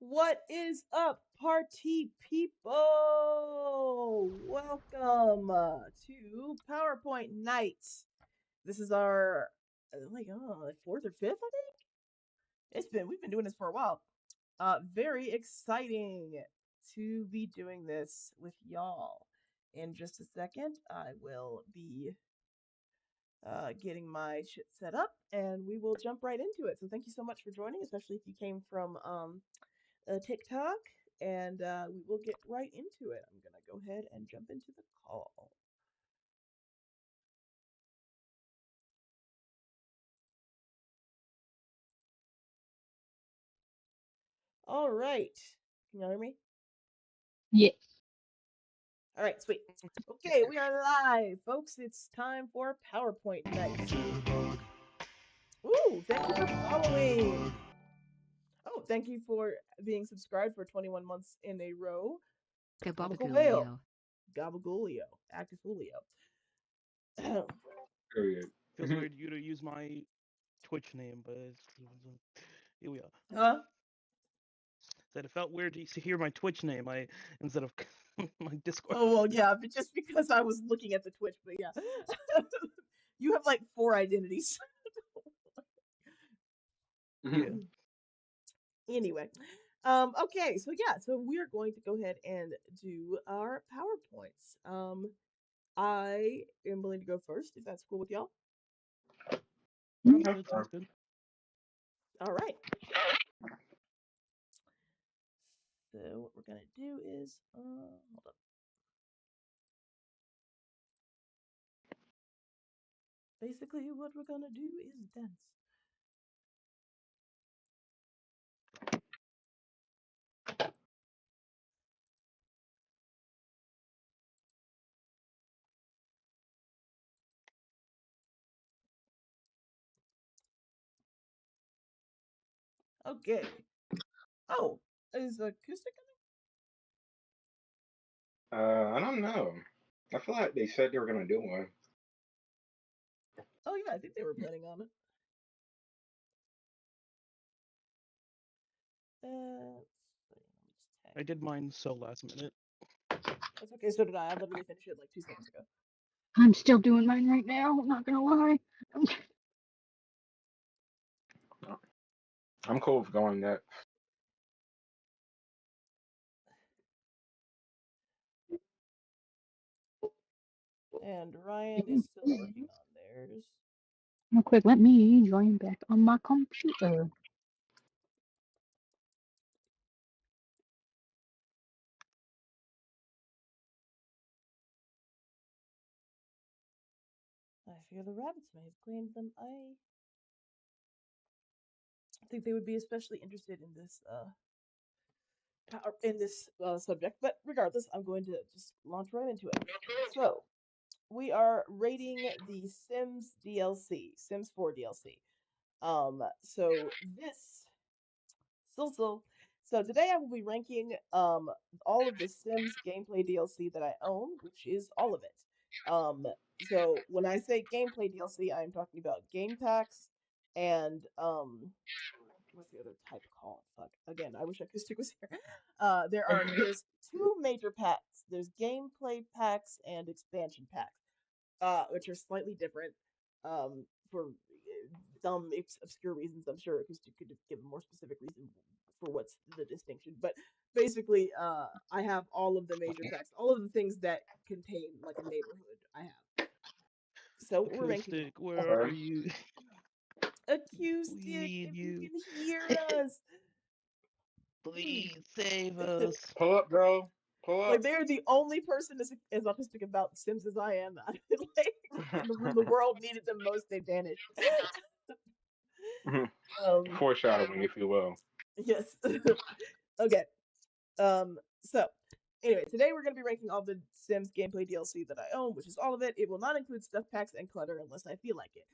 What is up, party people? Welcome to PowerPoint Night. This is our like fourth or fifth, I think. We've been doing this for a while. Very exciting to be doing this with y'all. In just a second, I will be getting my shit set up, and we will jump right into it. So thank you so much for joining, especially if you came from TikTok, and we will get right into it. I'm gonna go ahead and jump into the call. All right, can you hear me? Yes. All right, sweet. Okay, we are live, folks. It's time for PowerPoint night. Ooh, thank you for following. Oh, thank you for being subscribed for 21 months in a row. Comical Whale, Gabagulio, Actifulio. Period. Feels weird you to use my Twitch name, but here we are. Huh? Said it felt weird to hear my Twitch name. Instead of my Discord. Oh well, yeah, but just because I was looking at the Twitch, but yeah, you have like 4 identities. Yeah. Anyway, okay, so yeah, so we're going to go ahead and do our PowerPoints. I am willing to go first, if that's cool with y'all. Sounds good. Sounds good. All right. So what we're gonna do is, hold up. Basically, what we're gonna do is dance. Okay. Oh, is acoustic I don't know. I feel like they said they were gonna do one. coming? Oh yeah, I think they were planning on it. Let's see, let me just tag. I did mine so last minute. That's okay. So did I. I literally finished it like 2 seconds ago. I'm still doing mine right now. I'm not gonna lie. I'm cool with going next. And Ryan is still working on theirs. Real quick, let me join back on my computer. I fear the rabbits may have claimed them. I think they would be especially interested in this subject. But regardless, I'm going to just launch right into it. So we are rating the Sims DLC, Sims 4 DLC. So this so today I will be ranking all of the Sims gameplay DLC that I own, which is all of it. So when I say gameplay DLC, I am talking about game packs and what's the other type called? Fuck. Again, I wish Acoustic was here. There's 2 major packs. There's gameplay packs and expansion packs, which are slightly different. For some obscure reasons, I'm sure Acoustic could give a more specific reason for what's the distinction. But basically, I have all of the major packs, all of the things that contain like a neighborhood. I have. So we're ranking them. Acoustic, where are you? Acoustic, We need if you you. can hear us. Please save us. Pull up, girl. Pull Like up. they're the only person as autistic about Sims as I am. Like when the world needed them most, they vanished. um, Foreshadowing, if you will. yes. Okay. So anyway, today we're gonna be ranking all the Sims gameplay DLC that I own, which is all of it. It will not include stuff packs and clutter unless I feel like it.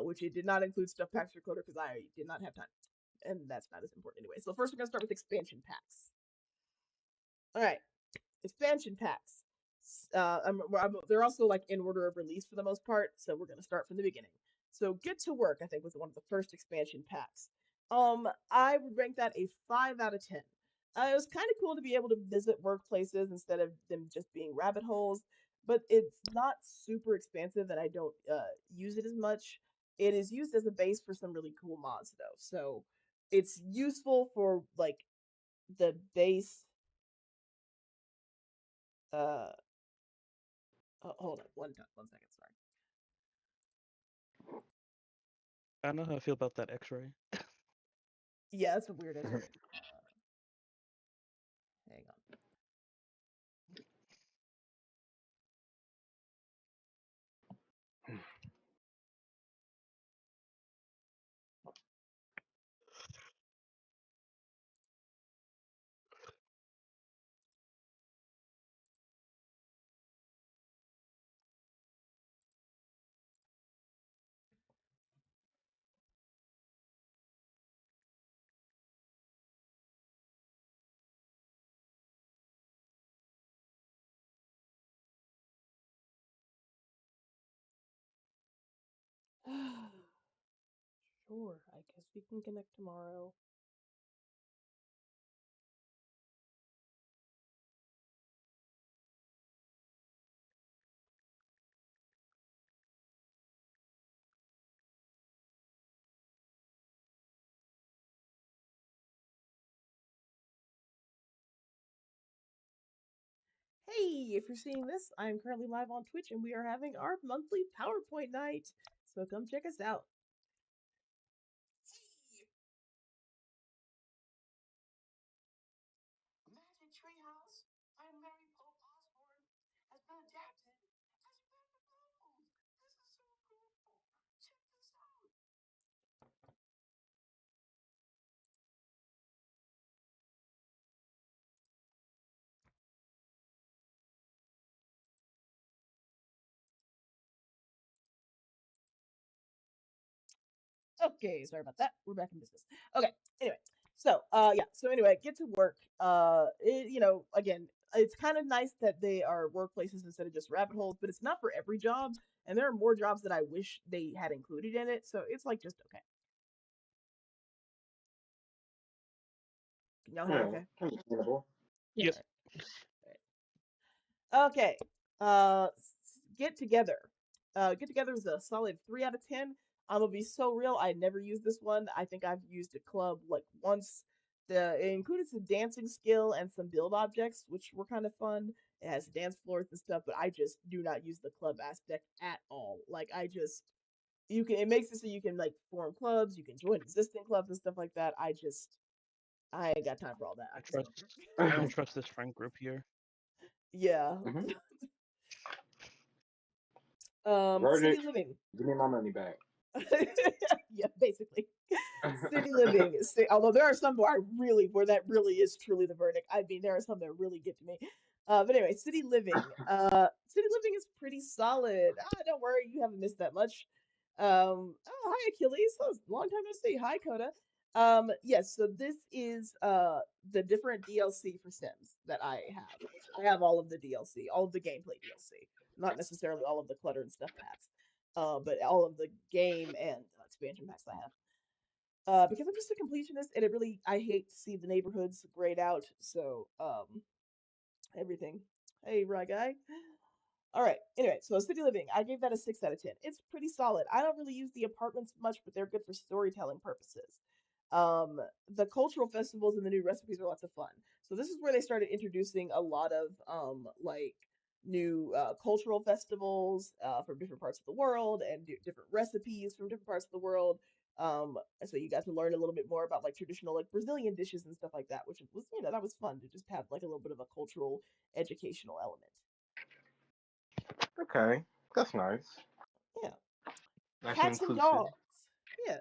Which it did not include stuff packs or clutter because I did not have time, and that's not as important anyway. So first we're gonna start with expansion packs. All right, expansion packs. They're also like in order of release for the most part, so we're gonna start from the beginning. So Get to Work, I think, was one of the first expansion packs. I would rank that a 5 out of 10. it was kind of cool to be able to visit workplaces instead of them just being rabbit holes. But it's not super expansive, and I don't use it as much. It is used as a base for some really cool mods, though. So it's useful for like the base. Uh, oh, hold on, one second. Sorry. I don't know how I feel about that X-ray. Yeah, that's a weird X-ray. Hang on. Sure, I guess we can connect tomorrow. Hey, if you're seeing this, I'm currently live on Twitch and we are having our monthly PowerPoint night. So come check us out. Magic Treehouse by Mary Pope Osborne has been adapted as a graphic novel. This is so cool. Check this out. Okay, sorry about that. We're back in business. Okay, anyway, so yeah, so anyway, get to work. Again, it's kind of nice that they are workplaces instead of just rabbit holes, but it's not for every job, and there are more jobs that I wish they had included in it. So it's like just okay. Can y'all hear me? Yeah, Okay. understandable. Yep. Okay. Get together. Get together is a solid 3 out of 10. I'm gonna be so real. I never used this one. I think I've used a club like once. It included some dancing skill and some build objects, which were kind of fun. It has dance floors and stuff, but I just do not use the club aspect at all. Like I just you can it makes it so you can like form clubs, you can join existing clubs and stuff like that. I ain't got time for all that. I I can stop. trust. I don't trust this friend group here. Yeah. Mhm. City Verdict, living. give me my money back. Yeah, basically. City living. Although there are some where that really is truly the verdict. I mean, there are some that really get to me. But anyway, city living. City living is pretty solid. Don't worry, you haven't missed that much. Oh, hi Achilles. That was a long time no see. Hi Coda. Yes. So this is the different DLC for Sims that I have. Which I have all of the DLC, all of the gameplay DLC, not necessarily all of the clutter and stuff packs, but all of the game and expansion packs I have. Because I'm just a completionist, and I hate to see the neighborhoods grayed out. So, everything. Hey, right guy. All right. Anyway, so city living, I gave that a 6 out of 10. It's pretty solid. I don't really use the apartments much, but they're good for storytelling purposes. Um, the cultural festivals and the new recipes are lots of fun. So this is where they started introducing a lot of like new cultural festivals from different parts of the world and different recipes from different parts of the world. So you got to learn a little bit more about like traditional like Brazilian dishes and stuff like that, which was that was fun to just have like a little bit of a cultural educational element. Okay, that's nice. Yeah. Nice and Cats and inclusive. dogs. Yeah.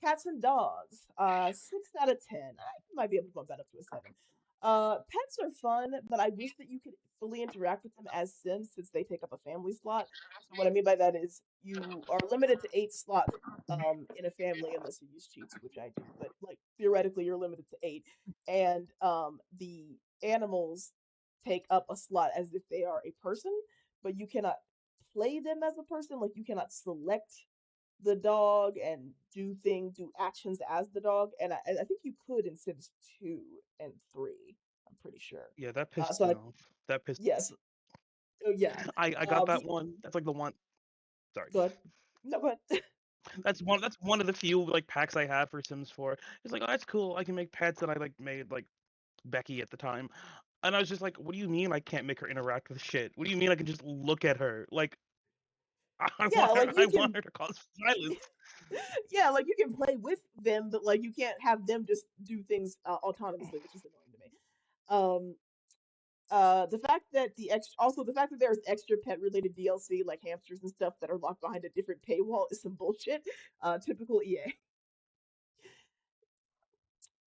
Cats and dogs. 6 out of 10. I might be able to bump that up to a 7. Pets are fun, but I wish that you could fully interact with them as Sims since they take up a family slot. So what I mean by that is you are limited to 8 slots in a family unless you use cheats, which I do. But like theoretically, you're limited to 8, and the animals take up a slot as if they are a person, but you cannot play them as a person. Like you cannot select the dog and do actions as the dog, and I think you could in Sims 2 and 3. I'm pretty sure. Yeah, that pissed So me off. That pissed. yes, oh yeah. I got that So, one. That's like the one. Sorry. go ahead. No, go ahead. That's one of the few like packs I have for Sims 4. It's like, oh, that's cool. I can make pets, and I like made like Becky at the time, and I was just like, what do you mean I can't make her interact with shit? What do you mean I can just look at her? Like, Yeah, like I you want can. her to cause violence. Yeah, like you can play with them, but like you can't have them just do things autonomously, which is annoying to me. Um, the fact that the fact that there's extra pet related DLC like hamsters and stuff that are locked behind a different paywall is some bullshit. Typical EA.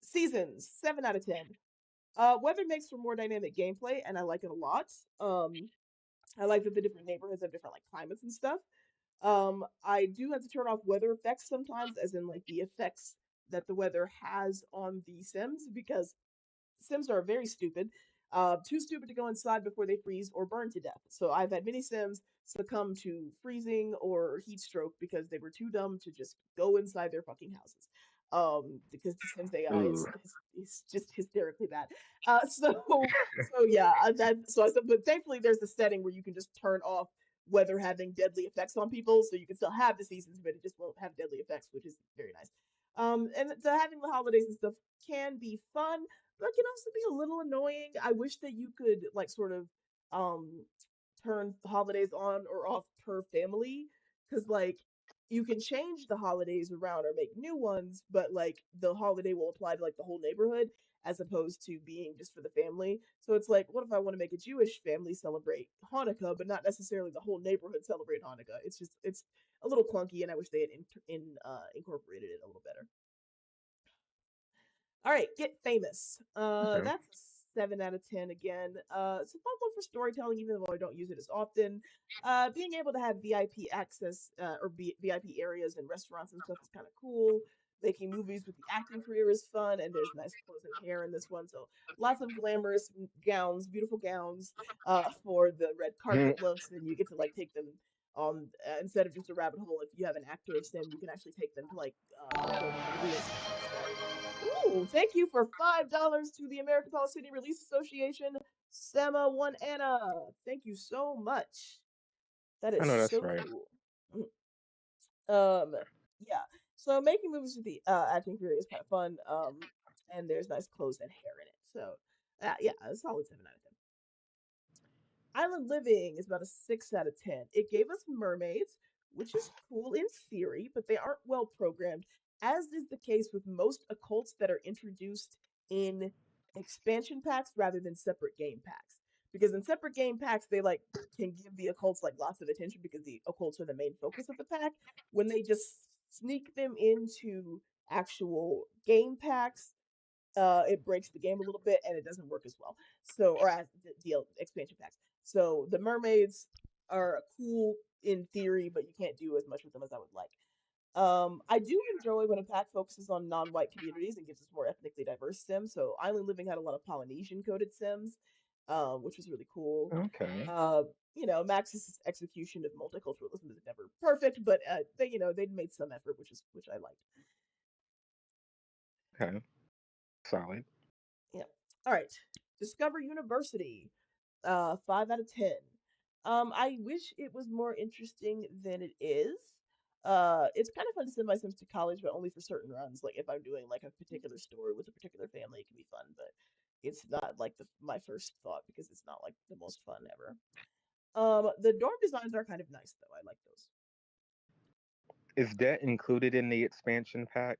Seasons 7 out of 10. Weather makes for more dynamic gameplay, and I like it a lot. I like that the different neighborhoods have different like climates and stuff. I do have to turn off weather effects sometimes, as in like the effects that the weather has on the Sims, because Sims are very stupid. Too stupid to go inside before they freeze or burn to death. So I've had many Sims succumb to freezing or heat stroke because they were too dumb to just go inside their fucking houses. Because the Sims AI Ooh. is just hysterically bad. So yeah, but thankfully there's a setting where you can just turn off weather having deadly effects on people, so you can still have the seasons, but it just won't have deadly effects, which is very nice. And having the holidays and stuff can be fun, but can also be a little annoying. I wish that you could like sort of um turn the holidays on or off per family, because like you can change the holidays around or make new ones, but like the holiday will apply to like the whole neighborhood as opposed to being just for the family. So it's like, what if I want to make a Jewish family celebrate Hanukkah, but not necessarily the whole neighborhood celebrate Hanukkah? It's a little clunky, and I wish they had incorporated it a little better. All right, Get Famous. Okay. That's a 7 out of 10 again. It's a fun one for storytelling, even though I don't use it as often. Being able to have VIP access VIP areas and restaurants and stuff is kind of cool. Making movies with the acting career is fun, and there's nice clothes and hair in this one. So lots of glamorous gowns, beautiful gowns, for the red carpet looks, and you get to like take them on instead of just a rabbit hole. If you have an actor of sim, you can actually take them to like film a real scene and stuff. Ooh, thank you for $5 to the American Palestinian Release Association, Sema One Anna. Thank you so much. That I is know that's so right. cool. Um, yeah. So making movies with the acting career is kind of fun. And there's nice clothes and hair in it. So, yeah, a solid 7 out of 10. Island Living is about a 6 out of 10. It gave us mermaids, which is cool in theory, but they aren't well programmed, as is the case with most occults that are introduced in expansion packs rather than separate game packs. Because in separate game packs, they like can give the occults like lots of attention because the occults are the main focus of the pack. When they just sneak them into actual game packs, it breaks the game a little bit and it doesn't work as well. So, or as the expansion packs. So the mermaids are cool in theory, but you can't do as much with them as I would like. I do enjoy when a pack focuses on non-white communities and gives us more ethnically diverse Sims. So Island Living had a lot of Polynesian coded Sims, which was really cool. Okay. Max's execution of multiculturalism is never perfect, but they'd made some effort, which I liked. Okay. Solid. Yeah. All right. Discover University. 5 out of 10. I wish it was more interesting than it is. It's kind of fun to send my Sims to college, but only for certain runs. Like if I'm doing like a particular story with a particular family, it can be fun, but it's not like my first thought because it's not like the most fun ever. The dorm designs are kind of nice though. I like Is debt included in the expansion pack?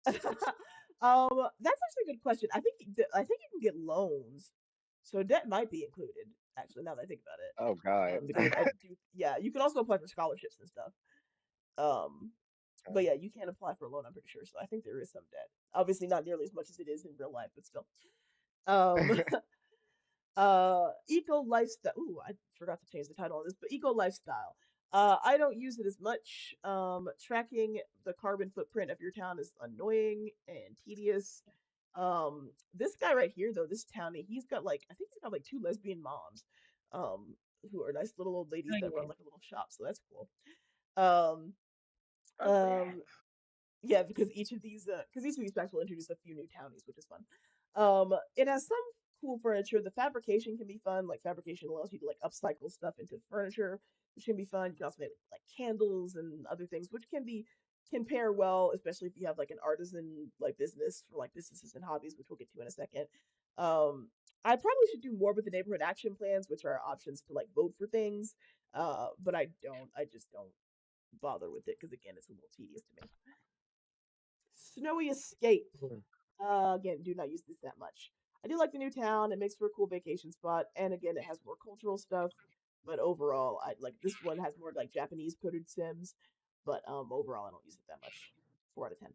those. That's actually a good question. I think you can get loans, so debt might be included. Actually, now that I think about it. Oh God. Because I do, yeah, you can also apply for scholarships and stuff. Um, but yeah, you can apply for a loan, I'm pretty sure. So I think there is some debt. Obviously, not nearly as much as it is in real life, but still. Um, Eco Lifestyle. Ooh, I forgot to change the title on this, but Eco Lifestyle. I don't use it as much. Tracking the carbon footprint of your town is annoying and tedious. This guy right here, though, this townie, I think he's got like two lesbian moms, who are nice little old ladies that run like a little shop. So that's cool. Um, Um, yeah, because each of these packs will introduce a few new townies, which is fun. It has some cool furniture. The fabrication can be fun. Like fabrication allows you to like upcycle stuff into furniture, which can be fun. You can also make like candles and other things, which can pair well, especially if you have like an artisan like business for like businesses and hobbies, which we'll get to in a second. Um, I probably should do more with the neighborhood action plans, which are options to like vote for things. But I don't. I just don't bother with it because again, it's a little tedious to me. Snowy Escape. Hmm. Again, do not use this that much. I do like the new town. It makes for a cool vacation spot, and again, it has more cultural stuff. But overall, I like this one has more like Japanese coded Sims. But overall, I don't use it that much. 4 out of 10.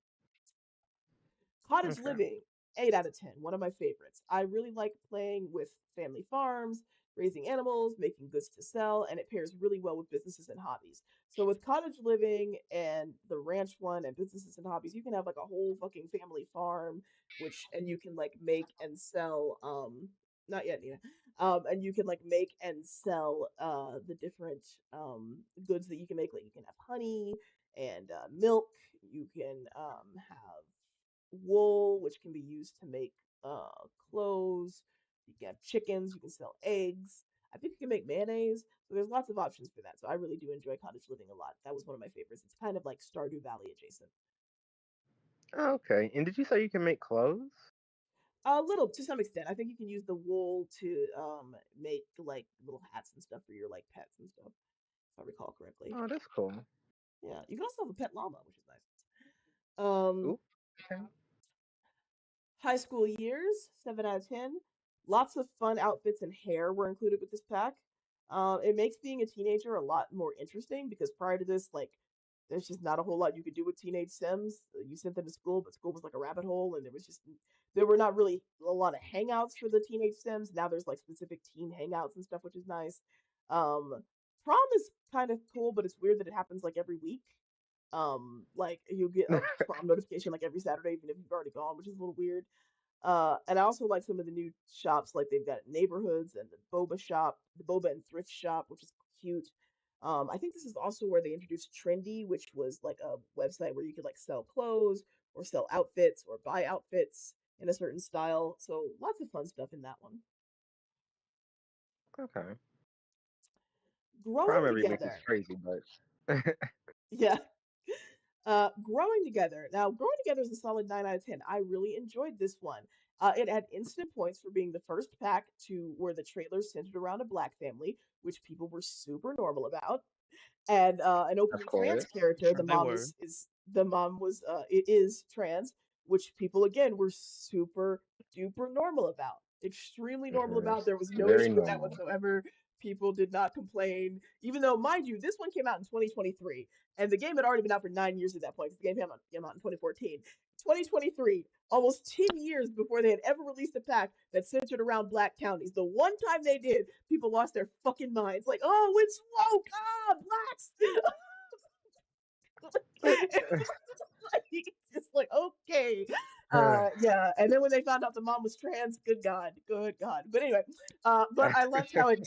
Cottage Okay. Living, 8 out of 10. One of my favorites. I really like playing with family farms, raising animals, making goods to sell, and it pairs really well with businesses and hobbies. So with Cottage Living and the ranch one and businesses and hobbies, you can have like a whole fucking family farm, and you can like make and sell not yet, Nina. And you can like make and sell the different goods that you can make. Like you can have honey and milk. You can have wool, which can be used to make clothes. You can have chickens. You can sell eggs. I think you can make mayonnaise. So there's lots of options for that. So I really do enjoy cottage living a lot. That was one of my favorites. It's kind of like Stardew Valley adjacent. Okay. And did you say you can make clothes? A little to some extent. I think you can use the wool to make like little hats and stuff for your like pets and stuff, if I recall correctly. Oh, that's cool. Yeah, you can also have a pet llama, which is nice. Um, Ooh. Okay. High school years, 7 out of 10. Lots of fun outfits and hair were included with this pack. It makes being a teenager a lot more interesting because prior to this, like, there's just not a whole lot you could do with teenage Sims. You sent them to school, but school was like a rabbit hole, and there were not really a lot of hangouts for the teenage Sims. Now there's like specific teen hangouts and stuff, which is nice. Prom is kind of cool, but it's weird that it happens like every week. Like you get a prom notification like every Saturday, even if you've already gone, which is a little weird. And I also like some of the new shops, like they've got neighborhoods and the boba shop, the boba and thrift shop, which is cute. I think this is also where they introduced Trendy, which was like a website where you could like sell clothes or sell outfits or buy outfits in a certain style. So lots of fun stuff in that one. Okay. Growing Primary remix is together. crazy, but Yeah. Growing Together. Now, Growing Together is a solid 9 out of 10. I really enjoyed this one. It had instant points for being the first pack to where the trailer centered around a black family, which people were super normal about, and an of openly trans course. character. Sure. They were. The mom was it is trans, which people again were super duper normal about, extremely normal Yes. about. There was no Very issue with that normal. whatsoever. People did not complain, even though, mind you, this one came out in 2023, and the game had already been out for 9 years at that point. Because the game came out in 2014. 2023, almost 10 years before they had ever released a pack that centered around black counties. The one time they did, people lost their fucking minds. Like, oh, it's woke! Ah, blacks! It's just like, okay. Yeah. And then when they found out the mom was trans, good God, good God. But anyway, but I loved how it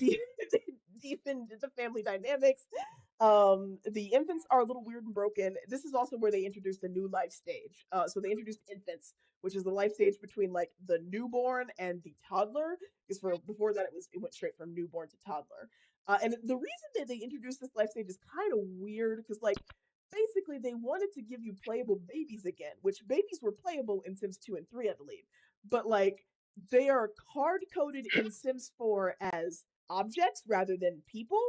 deepened the family dynamics. The infants are a little weird and broken. This is also where they introduced the new life stage. So they introduced infants, which is the life stage between like the newborn and the toddler. Because for before that, it went straight from newborn to toddler. And the reason that they introduced this life stage is kind of weird because like basically they wanted to give you playable babies again, which babies were playable in Sims 2 and 3, I believe. But like they are hard coded in Sims 4 as objects rather than people,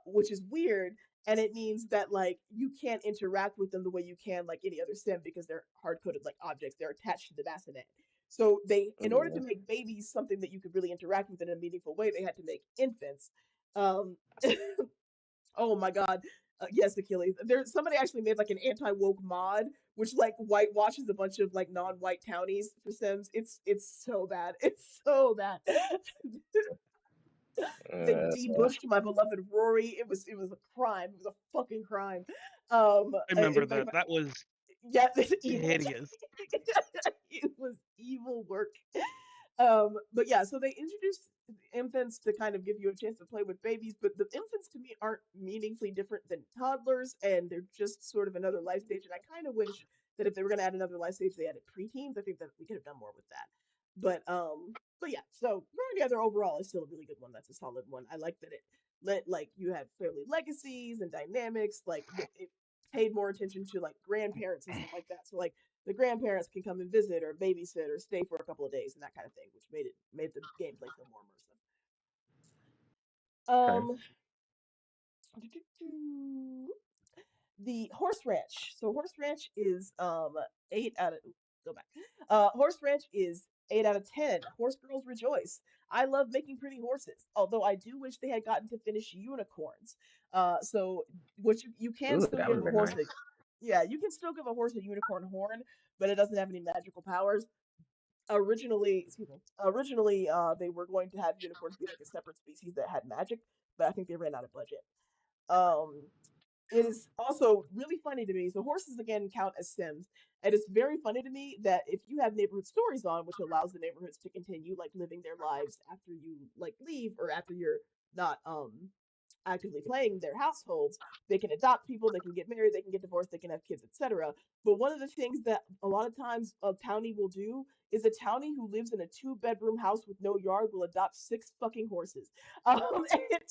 which is weird. And it means that like you can't interact with them the way you can like any other sim because they're hard coded like objects. They're attached to the bassinet. So in order to Ooh. make babies something that you could really interact with in a meaningful way, they had to make infants. Um, Oh my God. Yes, Achilles. There's somebody actually made like an anti-woke mod, which like whitewashes a bunch of like non-white townies for Sims. It's so bad. It's so bad. They That's debushed my beloved Rory. It was a crime. It was a fucking crime. I remember But that. That was yeah, it's evil. hideous. It was evil work. But yeah, so they introduced infants to kind of give you a chance to play with babies, but the infants to me aren't meaningfully different than toddlers, and they're just sort of another life stage. And I kind of wish that if they were going to add another life stage, they added preteens. I think that we could have done more with that. But yeah. So Growing Together overall is still a really good one. That's a solid one. I like that it let like you have family legacies and dynamics. Like it paid more attention to like grandparents and stuff like that. So like the grandparents can come and visit or babysit or stay for a couple of days and that kind of thing, which made the gameplay feel more immersive. Okay. The Horse Ranch. So Horse Ranch is 8 out of go back. Horse Ranch is 8 out of 10. Horse girls rejoice. I love making pretty horses, although I do wish they had gotten to finish unicorns. So which you can Ooh, still that give would a have been horse nice. yeah, you can still give a horse a unicorn horn, but it doesn't have any magical powers. Originally, they were going to have unicorns be like a separate species that had magic, but I think they ran out of budget. Um, it is also really funny to me. So horses again count as Sims, and it's very funny to me that if you have neighborhood stories on, which allows the neighborhoods to continue like living their lives after you like leave or after you're not actively playing their households, they can adopt people, they can get married, they can get divorced, they can have kids, etc. But one of the things that a lot of times a townie will do is a townie who lives in a 2 bedroom house with no yard will adopt 6 fucking horses. And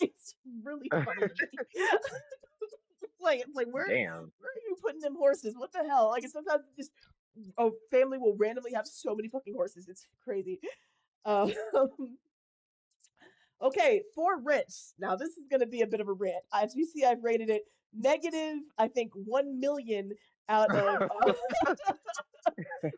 it's really funny to me. It's like Damn. where are you putting them horses? What the hell? Like sometimes just a family will randomly have so many fucking horses. It's crazy. Um, okay, for rents. Now this is gonna be a bit of a rant. As you see, I've rated it negative. I think 1 million out of.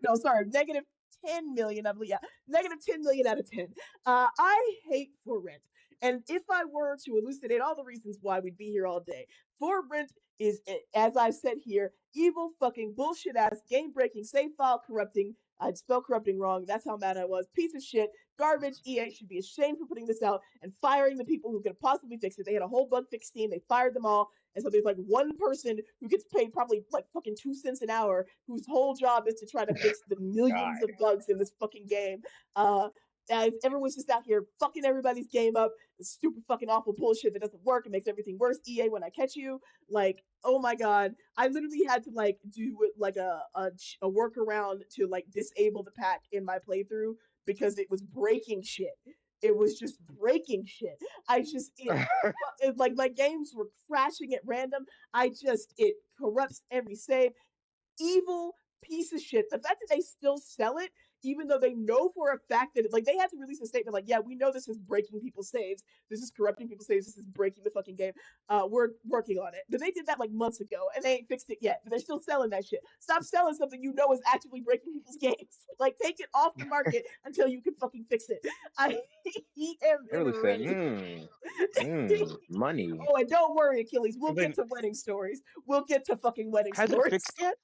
No, sorry, negative 10 million. I believe, yeah, negative 10 million out of 10. I hate For Rent. And if I were to elucidate all the reasons why, we'd be here all day. For Rent is, as I've said here, evil fucking bullshit ass, game breaking, save file corrupting. I'd spell corrupting wrong. That's how mad I was. Piece of shit. Garbage. EA should be ashamed for putting this out and firing the people who could possibly fix it. They had a whole bug fix team. They fired them all. And so there's like one person who gets paid probably like fucking 2 cents an hour, whose whole job is to try to fix the millions God. of bugs in this fucking game. As everyone's just out here fucking everybody's game up, the stupid fucking awful bullshit that doesn't work and makes everything worse. EA, when I catch you, like, oh my god, I literally had to like do like a workaround to like disable the pack in my playthrough because it was breaking shit. It was just breaking shit. It like my games were crashing at random. It corrupts every save. Evil piece of shit. The fact that they still sell it, even though they know for a fact that like they had to release a statement like, yeah, we know this is breaking people's saves. This is corrupting people's saves. This is breaking the fucking game. We're working on it. But they did that like months ago and they ain't fixed it yet. But they're still selling that shit. Stop selling something you know is actively breaking people's games. Like take it off the market until you can fucking fix it. I am It really said, enraged. money. Oh, and don't worry, Achilles. We'll Then get to wedding stories. We'll get to fucking wedding has it stories. fixed yet?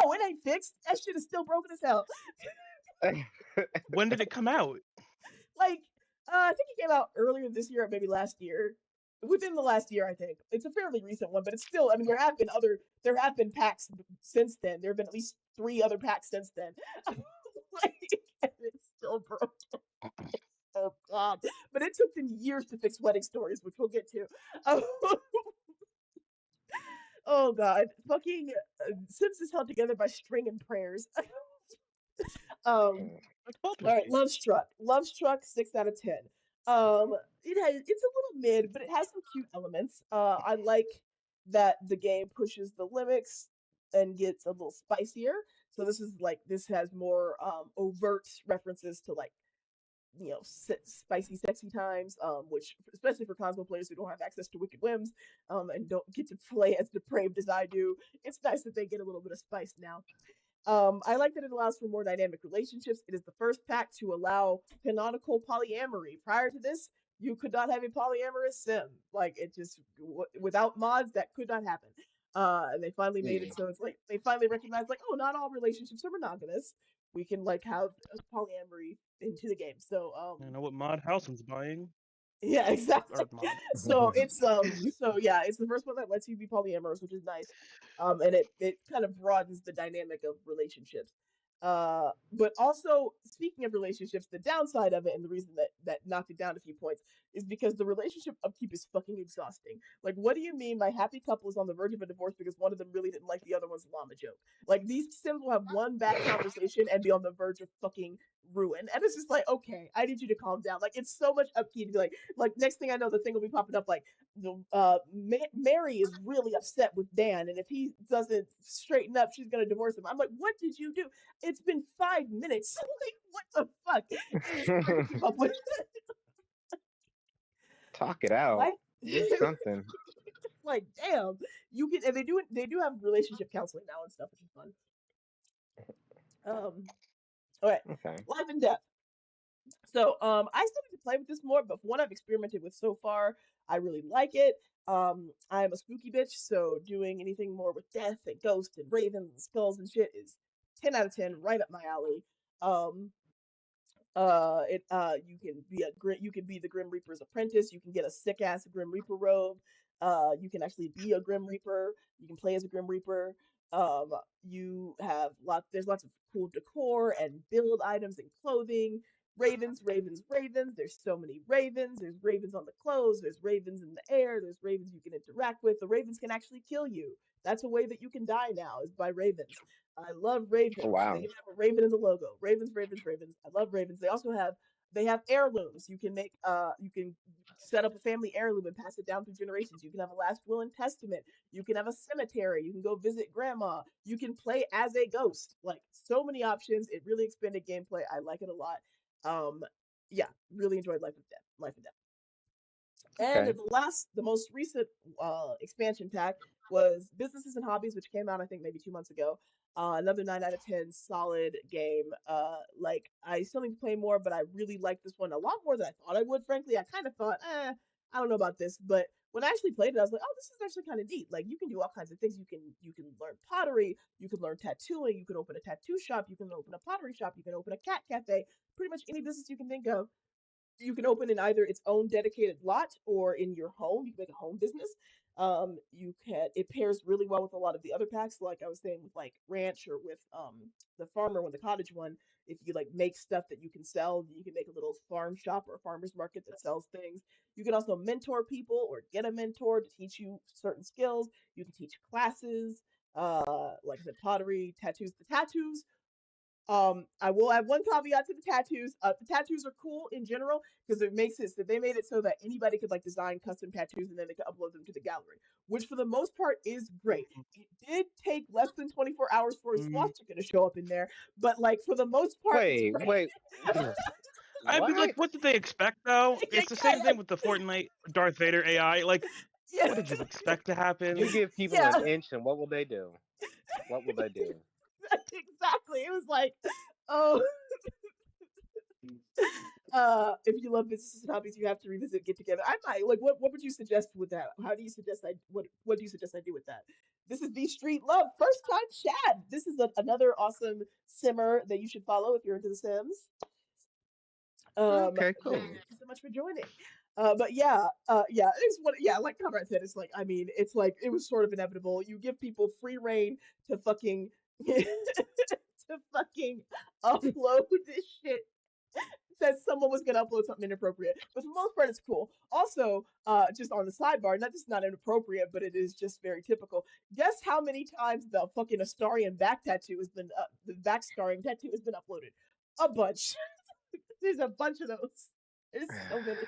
No, it ain't fixed. That shit is still broken as hell. When did it come out? Like, I think it came out earlier this year or maybe last year. Within the last year, I think. It's a fairly recent one, but it's still, I mean, there have been packs since then. There have been at least 3 other packs since then. Like, and it's still broken. Oh, God. But it took them years to fix wedding stories, which we'll get to. Oh, God. Fucking Sims is held together by string and prayers. All right, Love Struck. Love Struck, 6 out of 10. It's a little mid, but it has some cute elements. I like that the game pushes the limits and gets a little spicier. So this has more overt references to like spicy, sexy times. Which especially for console players who don't have access to Wicked Whims, and don't get to play as depraved as I do, it's nice that they get a little bit of spice now. I like that it allows for more dynamic relationships. It is the first pack to allow canonical polyamory. Prior to this, you could not have a polyamorous sim. Like it just without mods, that could not happen. And they finally made it so it's like they finally recognized like, oh, not all relationships are monogamous. We can like have polyamory into the game. So I know what mod Housen's buying. yeah, exactly. Or mod. So it's it's the first one that lets you be polyamorous, which is nice. And it kind of broadens the dynamic of relationships. But also, speaking of relationships, the downside of it and the reason that knocked it down a few points is because the relationship upkeep is fucking exhausting. Like, what do you mean my happy couple is on the verge of a divorce because one of them really didn't like the other one's llama joke? Like, these Sims will have one bad conversation and be on the verge of fucking ruin. And it's just like, okay, I need you to calm down. Like, it's so much upkeep to be like next thing I know, the thing will be popping up like, Mary is really upset with Dan, and if he doesn't straighten up, she's gonna divorce him. I'm like, what did you do? It's been 5 minutes. Like, what the fuck? It is hard to keep up with. Talk it out. Like, Do something. like, damn. You can, and they do have relationship counseling now and stuff, which is fun. All right, Okay. Life and Death. So, I still need to play with this more, but for what I've experimented with so far, I really like it. I'm a spooky bitch, so doing anything more with death and ghosts and ravens and skulls and shit is 10 out of 10, right up my alley. Um, you can be the Grim Reaper's apprentice. You can get a sick ass Grim Reaper robe. You can actually be a Grim Reaper. You can play as a Grim Reaper. You have there's lots of cool decor and build items and clothing. Ravens, ravens, ravens. There's so many ravens. There's ravens on the clothes. There's ravens in the air. There's ravens you can interact with. The ravens can actually kill you. That's a way that you can die now, is by ravens. I love ravens. Oh, wow. They have a raven in the logo. Ravens, ravens, ravens. I love ravens. They have heirlooms. You can set up a family heirloom and pass it down through generations. You can have a last will and testament. You can have a cemetery. You can go visit grandma. You can play as a ghost. Like, so many options. It really expanded gameplay. I like it a lot. Yeah, really enjoyed Life and Death. Life and Death. And Okay. the most recent expansion pack was Businesses and Hobbies, which came out I think maybe 2 months ago. Another 9 out of 10 solid game. Like, I still need to play more, but I really like this one a lot more than I thought I would. Frankly, I kind of thought, I don't know about this, but when I actually played it, I was like, oh, this is actually kind of neat. Like, you can do all kinds of things. You can learn pottery, you can learn tattooing, you can open a tattoo shop, you can open a pottery shop, you can open a cat cafe. Pretty much any business you can think of you can open in either its own dedicated lot or in your home. You can make a home business. It pairs really well with a lot of the other packs, like I was saying with like Ranch or with the Farmer one, the Cottage one. If you like make stuff that you can sell, you can make a little farm shop or a farmer's market that sells things. You can also mentor people or get a mentor to teach you certain skills. You can teach classes, like I said, pottery, tattoos. The tattoos I will have one caveat to the tattoos. The tattoos are cool in general because it makes it so they made it so that anybody could like design custom tattoos and then they could upload them to the gallery, which for the most part is great. It did take less than 24 hours for a Mm. swastika to show up in there, but like for the most part, it's Wait, great. wait. I mean, like, What? what did they expect though? Yeah, It's the same thing with the Fortnite Darth Vader AI. Like, yeah, what did you expect to happen? You give people yeah, an inch, and what will they do? What will they do? exactly. It was like, oh. If you love businesses and hobbies, you have to revisit Get Together. I might like. What would you suggest with that? How do you suggest what do you suggest I do with that? This is the Street Love first time Shad. This is another awesome simmer that you should follow if you're into The Sims. Okay, cool. Thank you so much for joining. But it's what like Conrad said, it's like I mean, it's like it was sort of inevitable. You give people free reign to fucking to fucking upload this shit said someone was gonna upload something inappropriate. But for the most part, it's cool. Also, just on the sidebar, not just not inappropriate, but it is just very typical. Guess how many times the fucking Astarion back tattoo has been the back scarring tattoo has been uploaded? A bunch. There's a bunch of those. There's so many.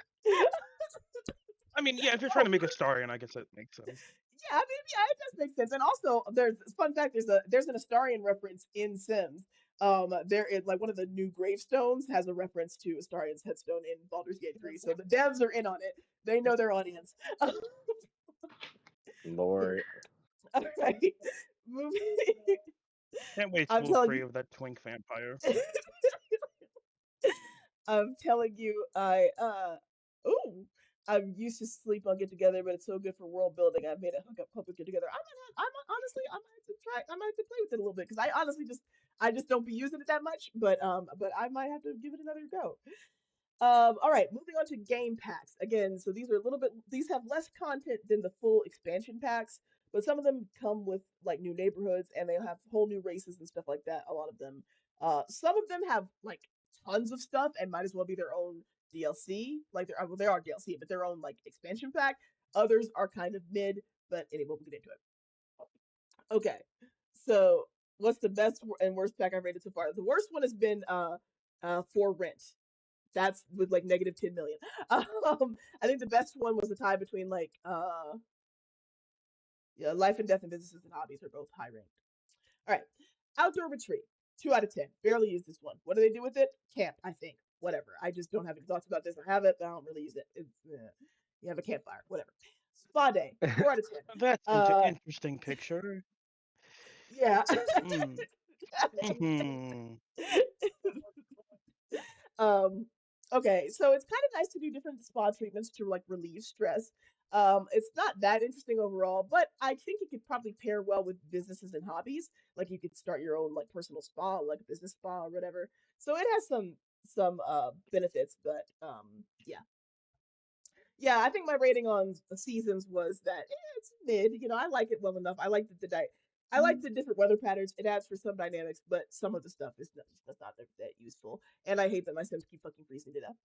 I mean, yeah, if you're trying to make a story, and I guess it makes sense. Yeah, I mean, yeah, it does make sense. And also, there's fun fact. There's an Astarion reference in Sims. There is like one of the new gravestones has a reference to Astarion's headstone in Baldur's Gate 3. So the devs are in on it. They know their audience. Lord. All right, moving. Can't wait I'm to telling free you. of that twink vampire. I'm telling you, I'm used to sleep on Get Together, but it's so good for world building. I've made it hook up public Get Together. Honestly, I might have to try. I might have to play with it a little bit because I just don't be using it that much. But I might have to give it another go. All right, moving on to game packs again. So these have less content than the full expansion packs, but some of them come with like new neighborhoods and they have whole new races and stuff like that. A lot of them. Some of them have like tons of stuff and might as well be their own DLC. Like well, they are DLC, but their own like expansion pack. Others are kind of mid, but anyway, we'll get into it. Okay, so what's the best and worst pack I've rated so far? The worst one has been For Rent. That's with like negative 10 million. I think the best one was a tie between like yeah, Life and Death and Businesses and Hobbies are both high ranked. All right, Outdoor Retreat, 2 out of 10. Barely use this one. What do they do with it? Camp, I think. Whatever. I just don't have any thoughts about this. I have it, but I don't really use it. It's you have a campfire, whatever. Spa Day, 4 out of 10. That's an interesting picture. Yeah. Hmm. Okay, so it's kind of nice to do different spa treatments to like relieve stress. It's not that interesting overall, but I think it could probably pair well with businesses and hobbies. Like you could start your own like personal spa, like a business spa or whatever. So it has some benefits, but yeah. Yeah, I think my rating on the seasons was that it's mid. You know, I like it well enough. I like I like the different weather patterns. It adds for some dynamics, but some of the stuff is just not that useful. And I hate that my Sims keep fucking freezing to death.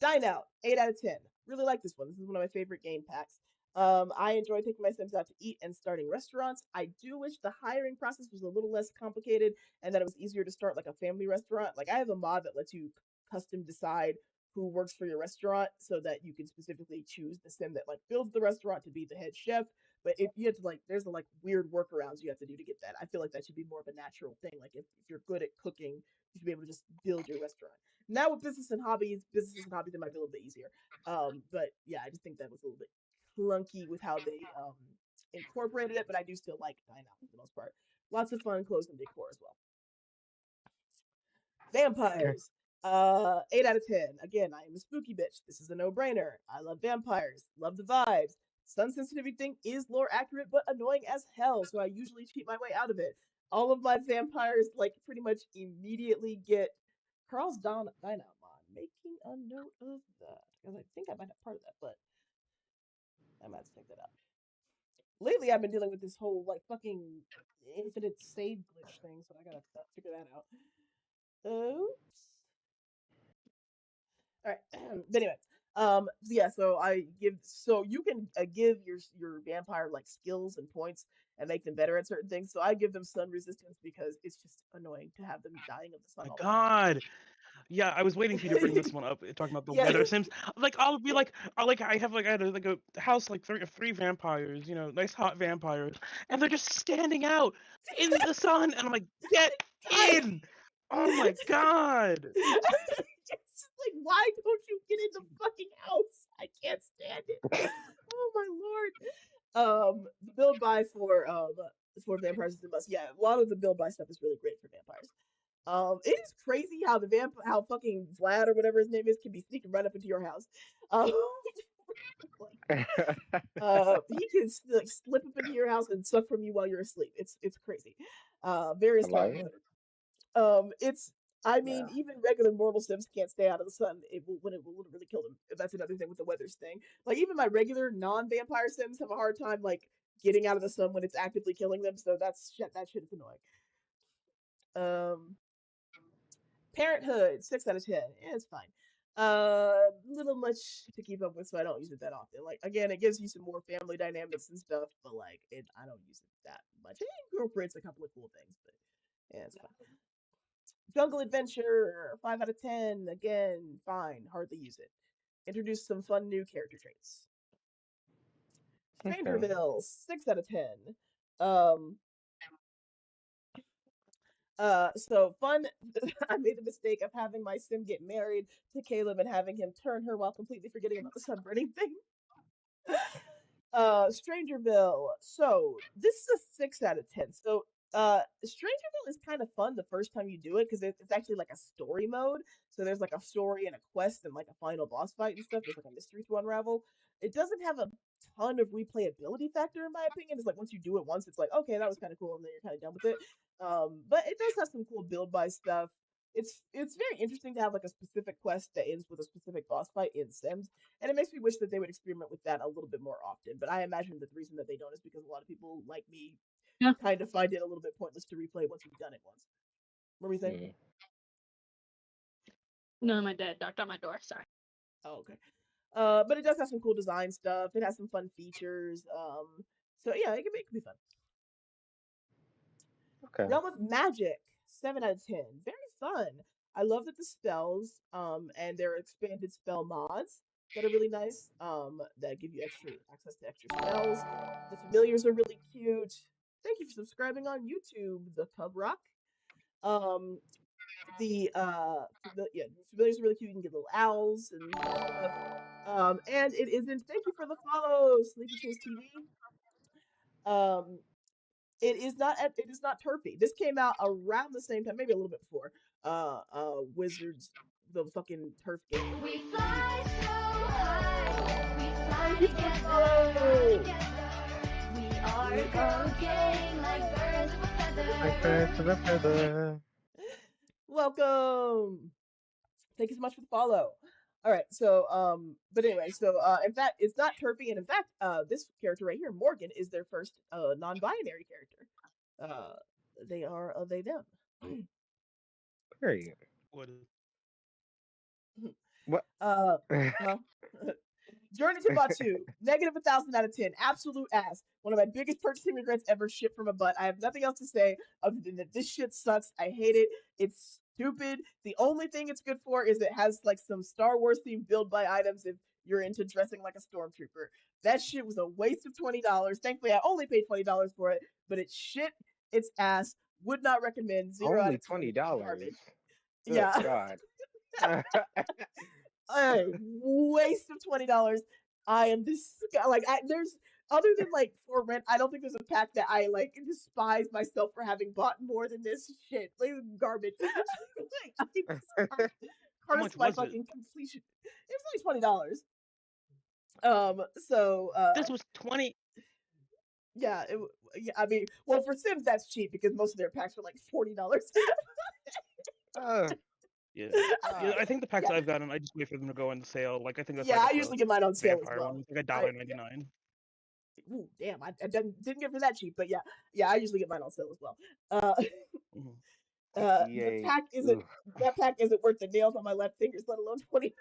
Dine Out, 8 out of 10. Really like this one. This is one of my favorite game packs. I enjoy taking my Sims out to eat and starting restaurants. I do wish the hiring process was a little less complicated and that it was easier to start like a family restaurant. Like I have a mod that lets you custom decide who works for your restaurant so that you can specifically choose the sim that like builds the restaurant to be the head chef. But if you have to like, there's like weird workarounds you have to do to get that. I feel like that should be more of a natural thing. Like if you're good at cooking, you should be able to just build your restaurant. Now with businesses and hobbies, it might be a little bit easier. But yeah, I just think that was a little bit clunky with how they incorporated it. But I do still like Dine Out for the most part. Lots of fun clothes and decor as well. Vampires. 8 out of 10. Again, I am a spooky bitch. This is a no-brainer. I love vampires. Love the vibes. Sun sensitivity thing is lore accurate, but annoying as hell, so I usually cheat my way out of it. All of my vampires, like, pretty much immediately get Carl's Dynamon. Making a note of that. Because I think I might have part of that, but I might have to check that out. Lately, I've been dealing with this whole, like, fucking infinite save glitch thing, so I gotta figure that out. Oops. All right. But anyway, yeah. So you can give your vampire like skills and points and make them better at certain things. So I give them sun resistance because it's just annoying to have them dying of the sun My all the time. God. Yeah, I was waiting for you to bring this one up, talking about the Yeah. weather sims. Like, I'll be like, I had a house like three vampires, you know, nice hot vampires, and they're just standing out in the sun, and I'm like, get in! Oh my God! It's like, why don't you get in the fucking house? I can't stand it. Oh my lord. The build buy for vampires is a must. Yeah, a lot of the build buy stuff is really great for vampires. It is crazy how how fucking Vlad or whatever his name is can be sneaking right up into your house. He can like slip up into your house and suck from you while you're asleep. It's crazy. Very Like astounding. it? It's I mean, Yeah. even regular mortal sims can't stay out of the sun. It will literally kill them. That's another thing with the weather's thing. Like even my regular non-vampire sims have a hard time like getting out of the sun when it's actively killing them. So that shit is annoying. Parenthood, 6 out of 10. Yeah, it's fine. Little much to keep up with, so I don't use it that often. Like again, it gives you some more family dynamics and stuff, but like I don't use it that much. It incorporates a couple of cool things, but yeah, it's fine. Jungle Adventure, 5 out of 10. Again, fine. Hardly use it. Introduce some fun new character traits. Okay. Strangerville, 6 out of 10. Um, so fun. I made the mistake of having my sim get married to Caleb and having him turn her while completely forgetting about the sun burning thing. Strangerville. So this is a 6 out of 10. So Strangerville is kind of fun the first time you do it because it's actually like a story mode. So there's like a story and a quest and like a final boss fight and stuff. There's like a mystery to unravel. It doesn't have a ton of replayability factor in my opinion. It's like once you do it once, it's like okay, that was kind of cool, and then you're kind of done with it. But it does have some cool build by stuff. it's very interesting to have like a specific quest that ends with a specific boss fight in Sims, and it makes me wish that they would experiment with that a little bit more often. But I imagine that the reason that they don't is because a lot of people like me Yeah. kind of find it a little bit pointless to replay once you've done it once. What were you saying? Mm. No, my dad knocked on my door. Sorry. Oh, okay. But it does have some cool design stuff. It has some fun features. So yeah, it can be fun. Okay. Realm of Magic, 7 out of 10. Very fun. I love that the spells, and there are expanded spell mods that are really nice. That give you extra access to extra spells. The familiars are really cute. Thank you for subscribing on YouTube, the Cub Rock. Um, yeah, the familiars are really cute. You can get little owls and stuff. And it isn't. Thank you for the follow, Sleepy Chase TV. It is not turfy. This came out around the same time, maybe a little bit before. Wizards, the fucking turf game. We fly so high, we fly Thank you for the together, follow. We are Go Gang like birds of a feather. Like birds of a feather. Welcome. Thank you so much for the follow. All right, so but anyway, so in fact, it's not turfy, and in fact, this character right here, Morgan, is their first non-binary character. They are they them. Period. What? What? Huh? Journey to Batu, negative 1,000 out of 10. Absolute ass. One of my biggest purchasing regrets ever. Shit from a butt. I have nothing else to say other than that this shit sucks. I hate it. It's stupid. The only thing it's good for is it has like some Star Wars themed build by items if you're into dressing like a stormtrooper. That shit was a waste of $20. Thankfully, I only paid $20 for it, but it's shit. It's ass. Would not recommend. 0 out Only of 10. $20. Garbage. Good Yeah. God. A waste of $20. I am like there's other than like for rent. I don't think there's a pack that I like despise myself for having bought more than this shit. Like garbage. Like, I cursed my was it? fucking completion. It was only $20. So This was 20. yeah, yeah. I mean, well, for Sims that's cheap because most of their packs are like $40. Yeah. Yeah, I think the packs I've gotten, I just wait for them to go on sale. Like I think that's Yeah, like I usually get mine on sale as vampire well. one. It's like $1.99. Ooh, damn, I didn't get for that cheap, but yeah, I usually get mine on sale as well. Mhm. The pack isn't that pack isn't worth the nails on my left fingers, let alone $20.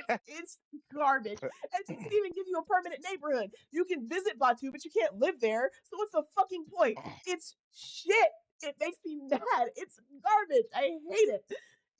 Yeah, it's garbage. It doesn't even give you a permanent neighborhood. You can visit Batu, but you can't live there. So what's the fucking point? It's shit. It makes me mad. It's garbage. I hate it.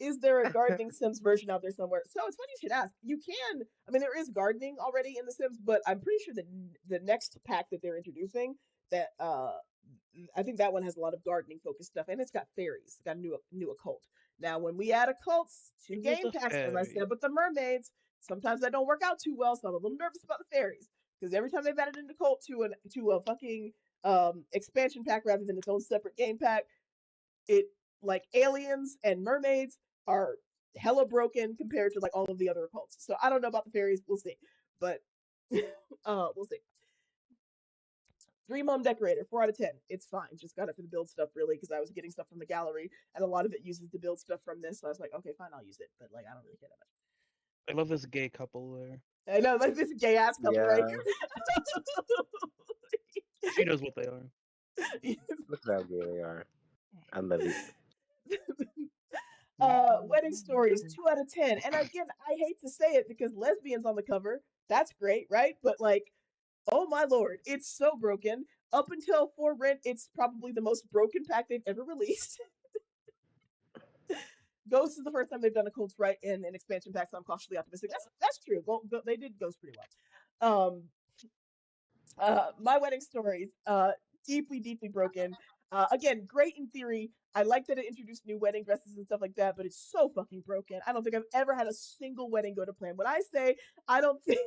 Is there a gardening Sims version out there somewhere? So it's funny you should ask. You can. I mean, there is gardening already in The Sims, but I'm pretty sure that the next pack that they're introducing, that I think that one has a lot of gardening focused stuff, and it's got fairies. It's got new occult. Now, when we add occults to Who's game a packs, as I said fairy? with the mermaids, sometimes that don't work out too well. So I'm a little nervous about the fairies because every time they've added an occult to a fucking expansion pack rather than its own separate game pack, it like aliens and mermaids are hella broken compared to like all of the other occults. So I don't know about the fairies. We'll see, but we'll see. Dream Home Decorator, 4 out of 10. It's fine. Just got it for the build stuff, really, because I was getting stuff from the gallery, and a lot of it uses the build stuff from this. So I was like, okay, fine, I'll use it. But like, I don't really care that much. I love this gay couple there. I know, like this gay ass couple right here. She knows what they are. Look at how gay they are. I love it. Wedding Stories, 2 out of 10. And again, I hate to say it because lesbians on the cover, that's great, right? But like, oh my lord, it's so broken. Up until For Rent, it's probably the most broken pack they've ever released. Ghost is the first time they've done a Colts right in an expansion pack, so I'm cautiously optimistic. That's true. They did Ghost pretty well. My Wedding Stories, deeply broken. Again, great in theory. I like that it introduced new wedding dresses and stuff like that, but it's so fucking broken. I don't think I've ever had a single wedding go to plan. When I say I don't think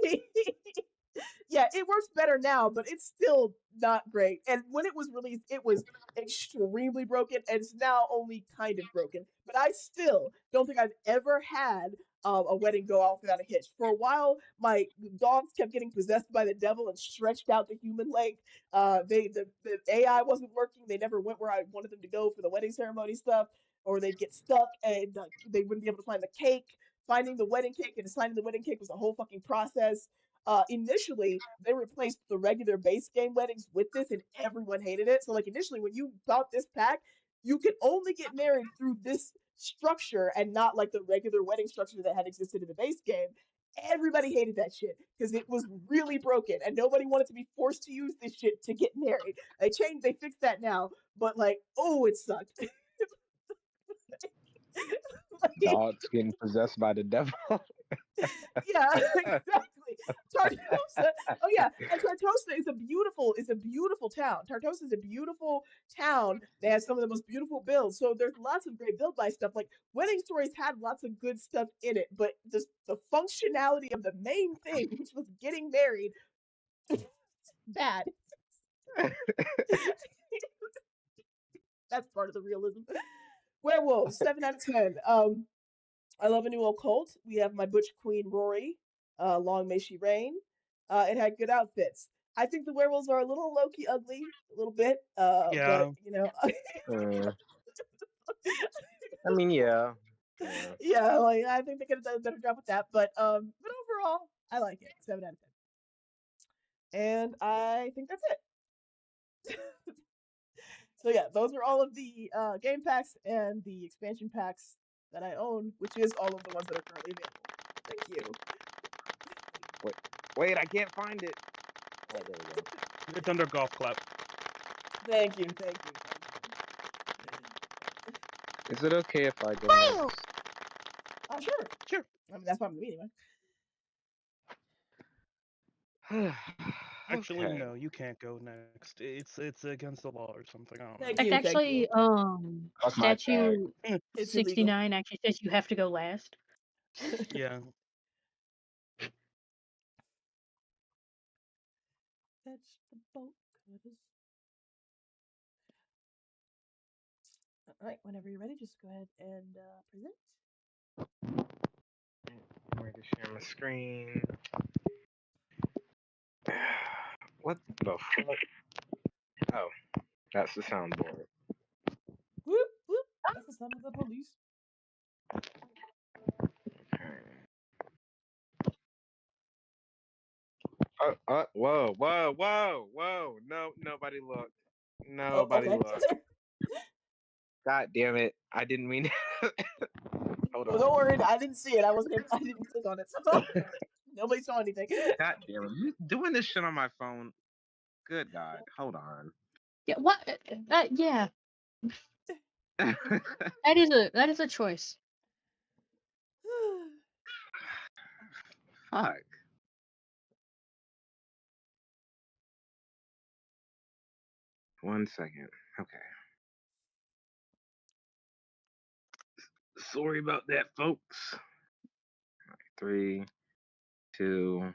yeah, it works better now, but it's still not great. And when it was released, it was extremely broken, and it's now only kind of broken. But I still don't think I've ever had a wedding go off without a hitch. For a while, my dogs kept getting possessed by the devil and stretched out to human length. The AI wasn't working. They never went where I wanted them to go for the wedding ceremony stuff, or they'd get stuck and they wouldn't be able to find the cake. Finding the wedding cake and assigning the wedding cake was a whole fucking process. Initially, they replaced the regular base game weddings with this, and everyone hated it. So, like, initially, when you bought this pack, you could only get married through this structure and not like the regular wedding structure that had existed in the base game. Everybody hated that shit because it was really broken, and nobody wanted to be forced to use this shit to get married. They fixed that now, but like, oh, it sucked. Like, Dogs getting possessed by the devil. yeah, exactly. Tartosa. Oh yeah, and Tartosa is a beautiful town. Tartosa is a beautiful town. They have some of the most beautiful builds. So there's lots of great build by stuff. Like Wedding Stories had lots of good stuff in it, but just the functionality of the main thing, which was getting married, bad. That's part of the realism. Werewolves, 7 out of 10. I love a new occult. We have my Butch Queen Rory. Long may she reign. It had good outfits. I think the werewolves are a little low key ugly, a little bit. Yeah. But you know, I mean, yeah. yeah, like I think they could have done a better job with that. But overall, I like it. 7 out of 10. And I think that's it. So yeah, those are all of the game packs and the expansion packs that I own, which is all of the ones that are currently available. Thank you. Wait, I can't find it. Oh, there we go. It's under golf clap. Thank you. Is it okay if I go next? Oh, sure. Sure. I mean, that's fine with me anyway. Actually, Okay. no, you can't go next. It's against the law or something. I don't know. Thank Like you. Thank actually, you. That's my tag. statute It's illegal. 69 actually says you have to go last. Yeah. Vegetable cutters. All right, whenever you're ready, just go ahead and present. I'm ready to share my screen. What the fuck? Oh, that's the soundboard. Whoop whoop. That's the sound of the police. Whoa. No, nobody looked. Nobody Okay. looked. God damn it. I didn't mean Hold Well, on. don't worry, I didn't see it. I didn't click on it, so nobody saw anything. God damn it. You doing this shit on my phone? Good God. Hold on. Yeah, what? Yeah, that is a choice. Fuck. One second. Okay. Sorry about that, folks. All right, 3, 2,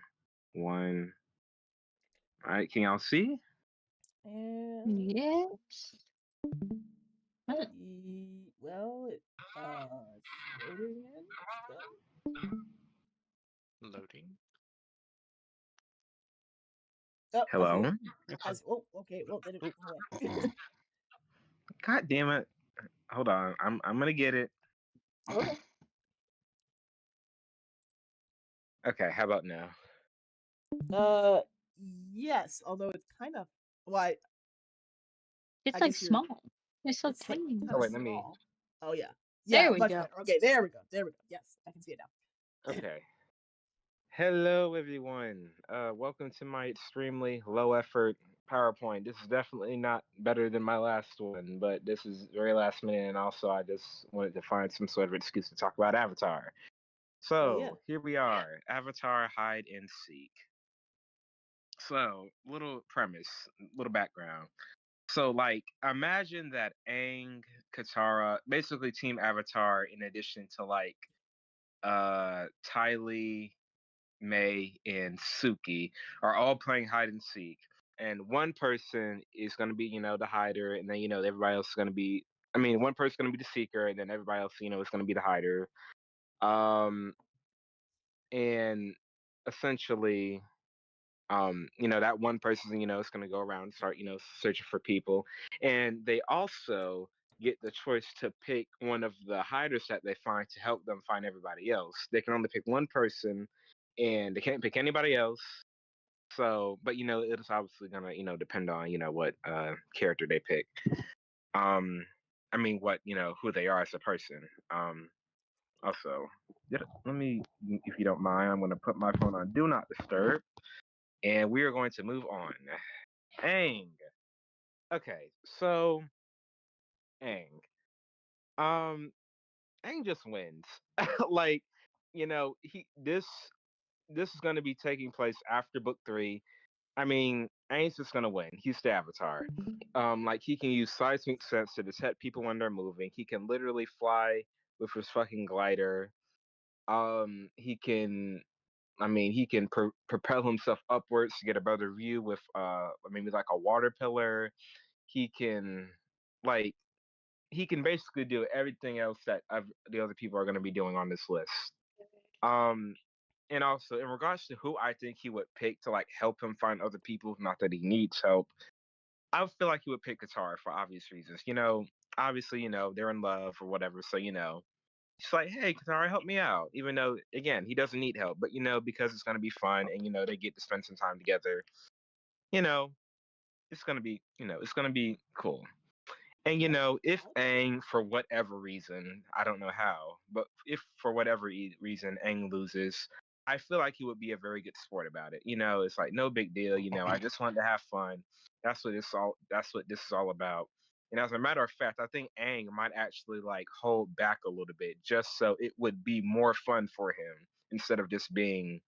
1. All right, can y'all see? And Yes. What? well, it's loading in still. Loading. Oh, Hello? oh, okay. Well, then it went away. God damn it. Hold on. I'm gonna get it. Okay. Okay, how about now? Yes. Although it's kind of why. It's I like guess you're. small. It's so It's like tiny. kind Oh, of wait, let me- small. Oh yeah. There Yeah, we much go. better. Okay, there we go. Yes, I can see it now. Okay. Hello, everyone. Welcome to my extremely low effort PowerPoint. This is definitely not better than my last one, but this is very last minute, and also I just wanted to find some sort of excuse to talk about Avatar. So yeah. here we are, Avatar Hide and Seek. So, little premise, little background. So, like, imagine that Aang, Katara, basically Team Avatar, in addition to like Ty Lee, May, and Suki, are all playing hide and seek. And one person is going to be, the hider, and then, everybody else is going to be. I mean, one person's going to be the seeker, and then everybody else, is going to be the hider. and essentially, that one person, is going to go around and start, searching for people, and they also get the choice to pick one of the hiders that they find to help them find everybody else. They can only pick one person, and they can't pick anybody else. So, but it's obviously gonna, depend on, what character they pick. I mean, what who they are as a person. Also, let me, if you don't mind, I'm gonna put my phone on Do Not Disturb, and we are going to move on. Aang. Okay, so Aang. Um, Aang just wins. Like, he this is gonna be taking place after book 3. I mean, Aang's just gonna win. He's the Avatar. Like he can use seismic sense to detect people when they're moving. He can literally fly with his fucking glider. He can, I mean, he can propel himself upwards to get a better view with, maybe like a water pillar. He can, like, he can basically do everything else that the other people are going to be doing on this list. Um, and also in regards to who I think he would pick to like help him find other people, not that he needs help, I feel like he would pick Katara for obvious reasons. Obviously, they're in love or whatever, so she's like, "Hey, Katara, help me out." Even though, again, he doesn't need help, but because it's gonna be fun and they get to spend some time together. You know, it's gonna be cool. And if Aang, for whatever reason, I don't know how, but if for whatever reason Aang loses, I feel like he would be a very good sport about it. It's like no big deal. I just wanted to have fun. That's what this all. That's what this is all about. And as a matter of fact, I think Aang might actually like hold back a little bit, just so it would be more fun for him instead of just being,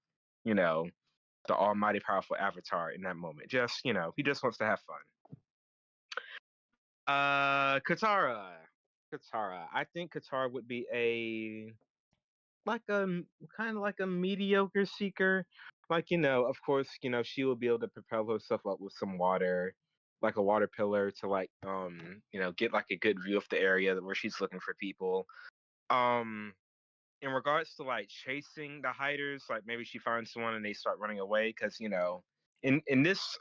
you know, the almighty powerful avatar in that moment. Just he just wants to have fun. Katara. Katara. I think Katara would be a like a kind of like a mediocre seeker. Like, of course, she will be able to propel herself up with some water, like a water pillar to like get like a good view of the area where she's looking for people. Um in regards to like chasing the hiders, like maybe she finds someone and they start running away because in this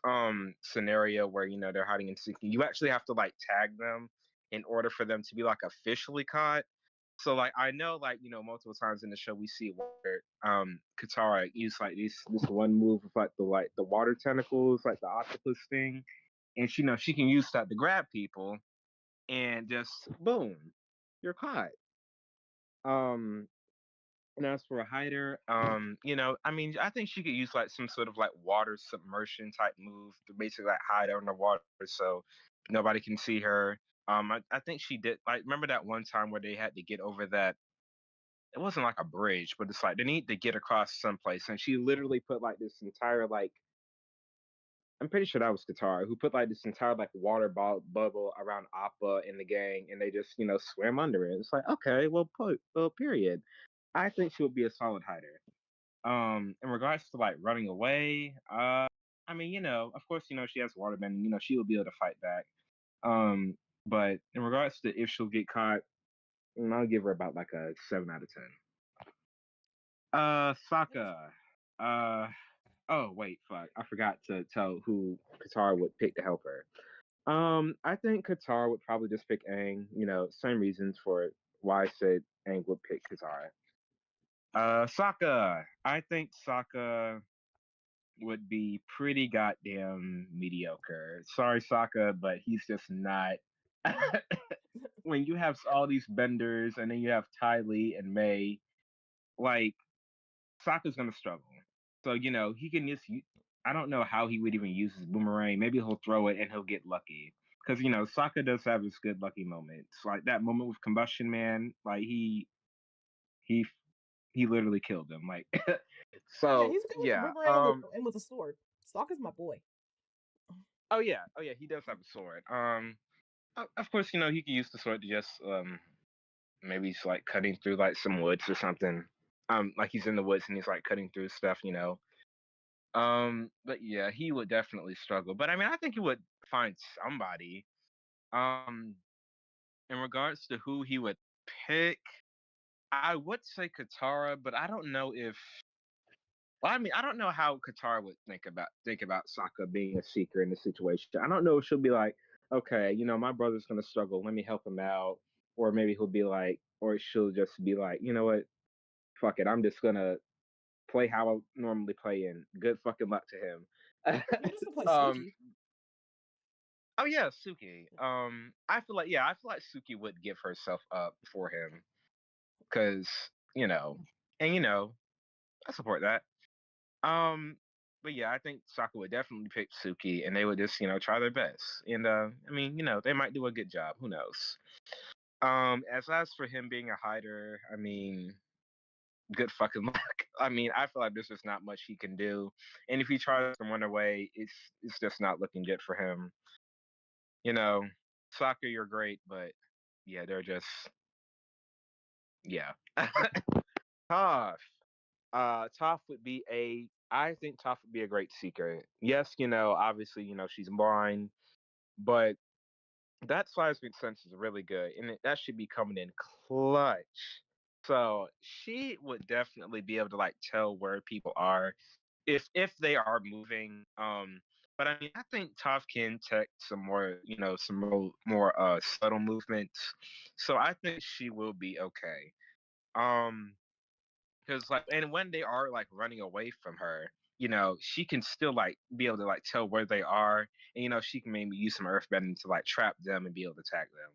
scenario where they're hiding and seeking, you actually have to like tag them in order for them to be like officially caught. So like I know like multiple times in the show we see where Katara use like this one move with like the water tentacles, like the octopus thing, and she can use that to grab people and just boom, you're caught. Um and as for a hider, I mean, I think she could use like some sort of like water submersion type move to basically like hide underwater so nobody can see her. I think she did like remember that one time where they had to get over that, it wasn't like a bridge, but it's like they need to get across someplace, and she literally put like this entire like I'm pretty sure that was Katara who put like this entire like water bubble around Appa and the gang, and they just swam under it. It's like okay, well, period. I think she would be a solid hider. In regards to like running away, I mean, of course, she has waterbending. She will be able to fight back. But in regards to if she'll get caught, I'll give her about like a 7 out of 10. Sokka. Uh, oh wait, fuck, I forgot to tell who Katara would pick to help her. I think Katara would probably just pick Aang. Same reasons for why I said Aang would pick Katara. Sokka. I think Sokka would be pretty goddamn mediocre. Sorry, Sokka, but he's just not. When you have all these benders and then you have Ty Lee and May, like Sokka's gonna struggle. So he can just. I don't know how he would even use his boomerang. Maybe he'll throw it and he'll get lucky. Because Sokka does have his good lucky moments, like that moment with Combustion Man. Like he he literally killed him. Like Yeah, so he's good with a yeah. boomerang and with a sword. Stalker's my boy. Oh yeah, he does have a sword. Of course, he can use the sword to just maybe he's like cutting through like some woods or something. Like he's in the woods and he's like cutting through stuff. But yeah, he would definitely struggle. But I mean, I think he would find somebody. Um, in regards to who he would pick, I would say Katara, but I don't know if Well, I mean, I don't know how Qatar would think about Sokka being a seeker in this situation. I don't know if she'll be like, okay, my brother's gonna struggle. Let me help him out, or maybe he'll be like, or she'll just be like, you know what, fuck it, I'm just gonna play how I normally play, and good fucking luck to him. He doesn't play um, Suki. oh yeah, Suki. I feel like Suki would give herself up for him, because you know, and I support that. Um, but yeah, I think Sokka would definitely pick Suki, and they would just, try their best. And I mean, they might do a good job. Who knows? As for him being a hider, I mean, good fucking luck. I mean, I feel like there's just not much he can do, and if he tries to run away, it's just not looking good for him. You know, Sokka, you're great, but yeah, they're just yeah. Toph. Toph would be I think Toph would be a great seeker. Yes, obviously, she's blind, but that seismic sense is really good, and that should be coming in clutch. So she would definitely be able to like tell where people are if they are moving. But I mean, I think Toph can detect some more, some more subtle movements. So I think she will be okay. Um, because like, and when they are like running away from her, she can still like be able to like tell where they are, and she can maybe use some earthbending to like trap them and be able to attack them.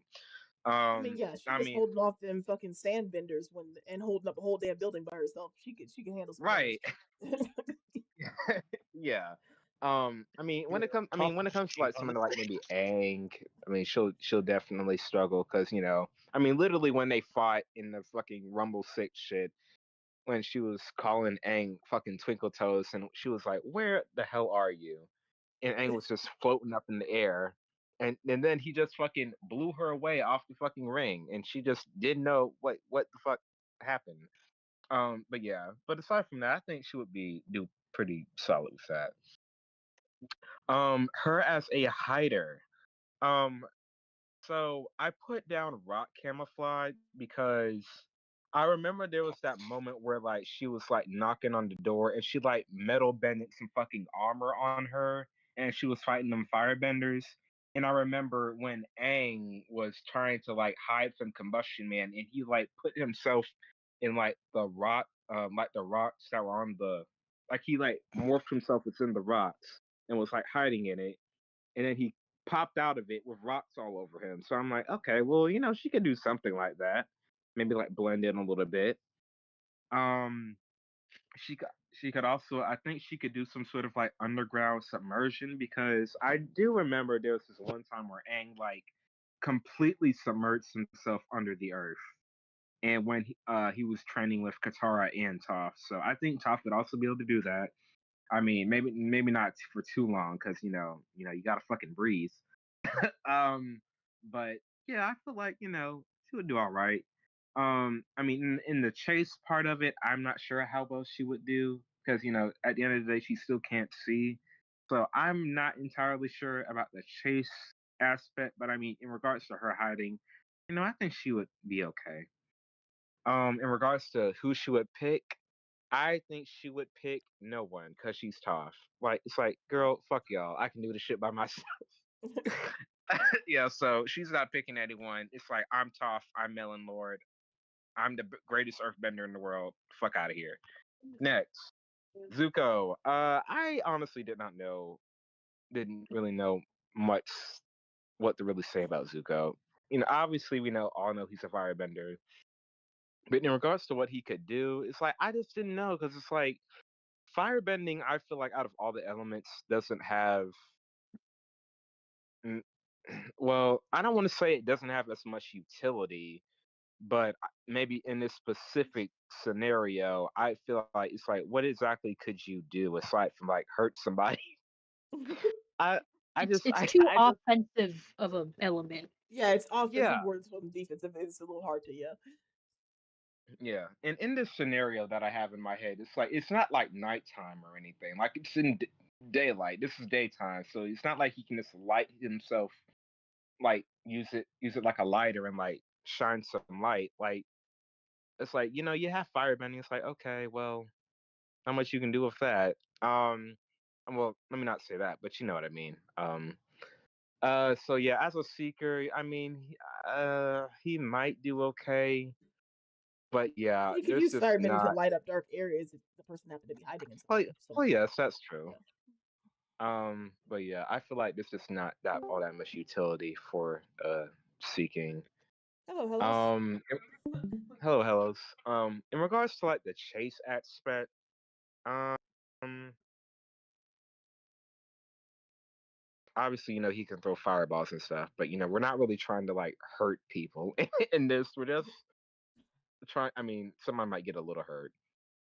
I mean, yeah, she I was mean, holding off them fucking sand benders and holding up a whole damn building by herself. She can handle some damage. right. Yeah. I mean, when You're it comes, top when it comes to shit, like someone like honestly. maybe Aang, I mean, she'll definitely struggle because I mean, literally when they fought in the fucking Rumble Six shit, when she was calling Aang fucking Twinkle Toes, and she was like, "Where the hell are you?" And Aang was just floating up in the air, and then he just fucking blew her away off the fucking ring, and she just didn't know what the fuck happened. But yeah, but aside from that, I think she would do pretty solid with that. Her as a hider. Um, so I put down rock camouflage because I remember there was that moment where like she was like knocking on the door and she like metal bended some fucking armor on her and she was fighting them firebenders. And I remember when Aang was trying to like hide from Combustion Man and he like put himself in like like the rocks that were on the like he like morphed himself within the rocks and was like hiding in it and then he popped out of it with rocks all over him. So I'm like, okay, well, she could do something like that. Maybe like blend in a little bit. Um, she could also, I think she could do some sort of like underground submersion because I do remember there was this one time where Aang like completely submerged himself under the earth. And when he was training with Katara and Toph, so I think Toph would also be able to do that. I mean, maybe not for too long because you gotta fucking breathe. um, but yeah, I feel like she would do all right. I mean, in the chase part of it, I'm not sure how well she would do because at the end of the day, she still can't see. So I'm not entirely sure about the chase aspect. But I mean, in regards to her hiding, I think she would be okay. In regards to who she would pick, I think she would pick no one because she's tough. Like it's like, girl, fuck y'all. I can do this shit by myself. Yeah, so she's not picking anyone. It's like I'm tough. I'm Melon Lord. I'm the greatest Earthbender in the world. Fuck out of here. Next, Zuko. I honestly didn't really know much what to really say about Zuko. Obviously we all know he's a firebender, but in regards to what he could do, it's like I just didn't know because it's like firebending. I feel like out of all the elements, doesn't have mm, well, I don't want to say it doesn't have as much utility, but maybe in this specific scenario, I feel like it's like, what exactly could you do aside from like hurt somebody? I, It's too I just, offensive of an element. Yeah, it's yeah, offensive words from defensive. It's a little hard to yeah. yeah. And in this scenario that I have in my head, it's like it's not like nighttime or anything. Like it's in daylight. This is daytime, so it's not like he can just light himself, like use it like a lighter and like shine some light. Like it's like you have firebending. It's like okay, well. not much you can do with that. Well, let me not say that, but you know what I mean. So yeah, as a seeker, I mean, he might do okay, but yeah, He could there's use just firebending to not. light up dark areas if the person happened to be hiding in Well, somewhere. yes, that's true. Yeah. But yeah, I feel like there's just not that all that much utility for seeking. Hello, hellos. Um, hello, hellos. In regards to like the chase aspect, um, obviously, he can throw fireballs and stuff, but we're not really trying to like hurt people in this. We're just trying. I mean, someone might get a little hurt.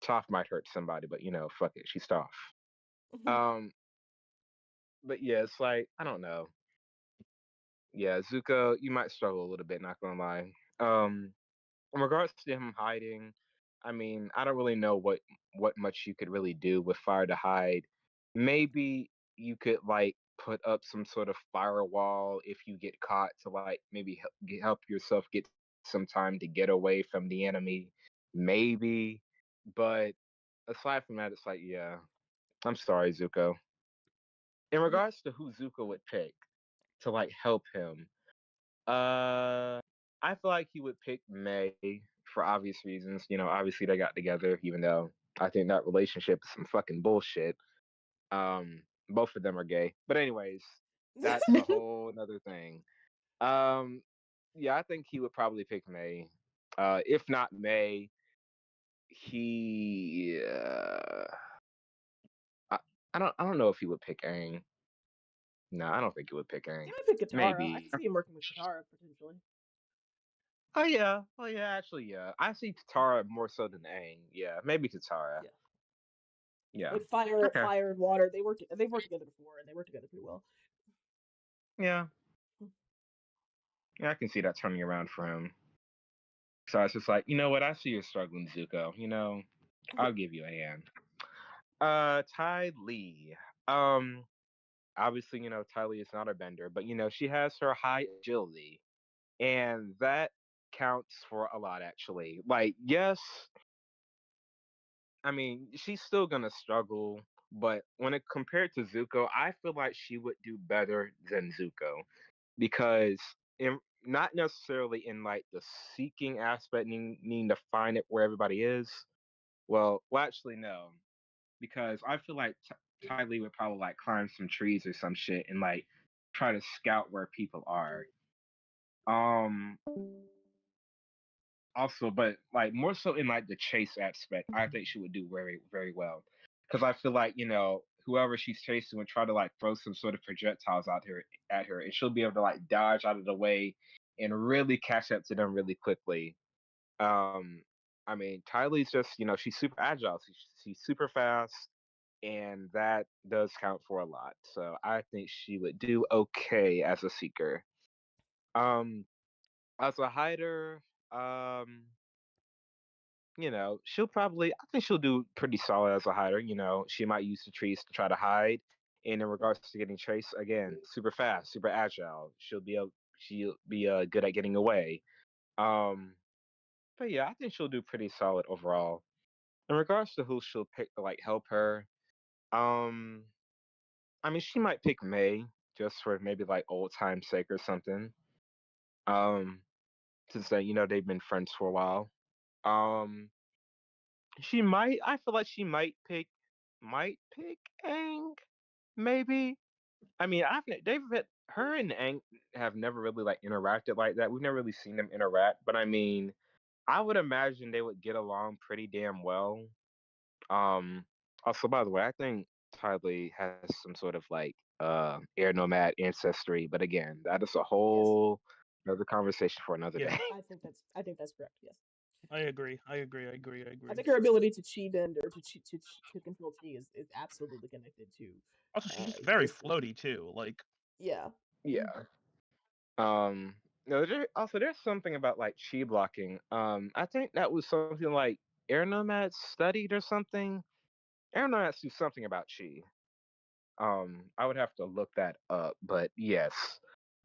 Toph might hurt somebody, but fuck it, she's Toph. Um, but yeah, it's like I don't know. Yeah, Zuko, you might struggle a little bit, not gonna lie. In regards to him hiding, I mean, I don't really know what much you could really do with fire to hide. Maybe you could like put up some sort of firewall if you get caught to like maybe help yourself get some time to get away from the enemy. Maybe, but aside from that, it's like yeah, I'm sorry, Zuko. In regards to who Zuko would pick to like help him, I feel like he would pick May for obvious reasons. Obviously they got together, even though I think that relationship is some fucking bullshit. Both of them are gay. But anyways, that's a whole another thing. Um, yeah, I think he would probably pick May. If not May, he I, I don't know if he would pick Aang. No, I don't think he would pick Aang. He might pick Katara. I Maybe. can see him working with Katara potentially. Oh yeah. Oh yeah, actually yeah. I see Katara more so than Aang. Yeah, maybe Katara. Yeah. Yeah. Like fire, Okay. fire and water. They've worked together before, and they work together pretty well. Yeah. Yeah, I can see that turning around for him. So it's just like, you know what? I see you're struggling, Zuko. I'll give you a hand. Ty Lee. Um, Obviously, Ty Lee is not a bender, but she has her high agility, and that counts for a lot actually. Like, yes, I mean, she's still gonna struggle, but when it compared to Zuko, I feel like she would do better than Zuko because not necessarily in like the seeking aspect, needing to find it where everybody is. Well, actually, no, because I feel like Ty Lee would probably like climb some trees or some shit and like try to scout where people are. Um, Also, but like more so in like the chase aspect, I think she would do very, very well. Because I feel like, whoever she's chasing would try to like throw some sort of projectiles out here at her, and she'll be able to like dodge out of the way and really catch up to them really quickly. Um, I mean, Tylee's just, she's super agile. She's super fast, and that does count for a lot. So I think she would do okay as a seeker. Um, as a hider, um, she'll probably, I think she'll do pretty solid as a hider. She might use the trees to try to hide. And in regards to getting chased, again, super fast, super agile. She'll be good at getting away. Um, but yeah, I think she'll do pretty solid overall. In regards to who she'll pick to like help her, um, I mean, she might pick May just for maybe like old time's sake or something. Um, since they've been friends for a while. Um, She might. I feel like she might pick Aang. Maybe. I mean, her and Aang have never really like interacted like that. We've never really seen them interact. But I mean, I would imagine they would get along pretty damn well. Um. Also, by the way, I think Ty Lee has some sort of like air nomad ancestry. But again, that is a Yes. whole another conversation for another Yeah. day. I think that's correct. Yes. I agree. I think her ability to chi bend or to control chi is absolutely connected to. Also, she's just very this- floaty too. Like, Yeah. Yeah. No, there's something about like chi blocking. I think that was something like air nomads studied or something. Air nomads do something about chi. I would have to look that up, but yes.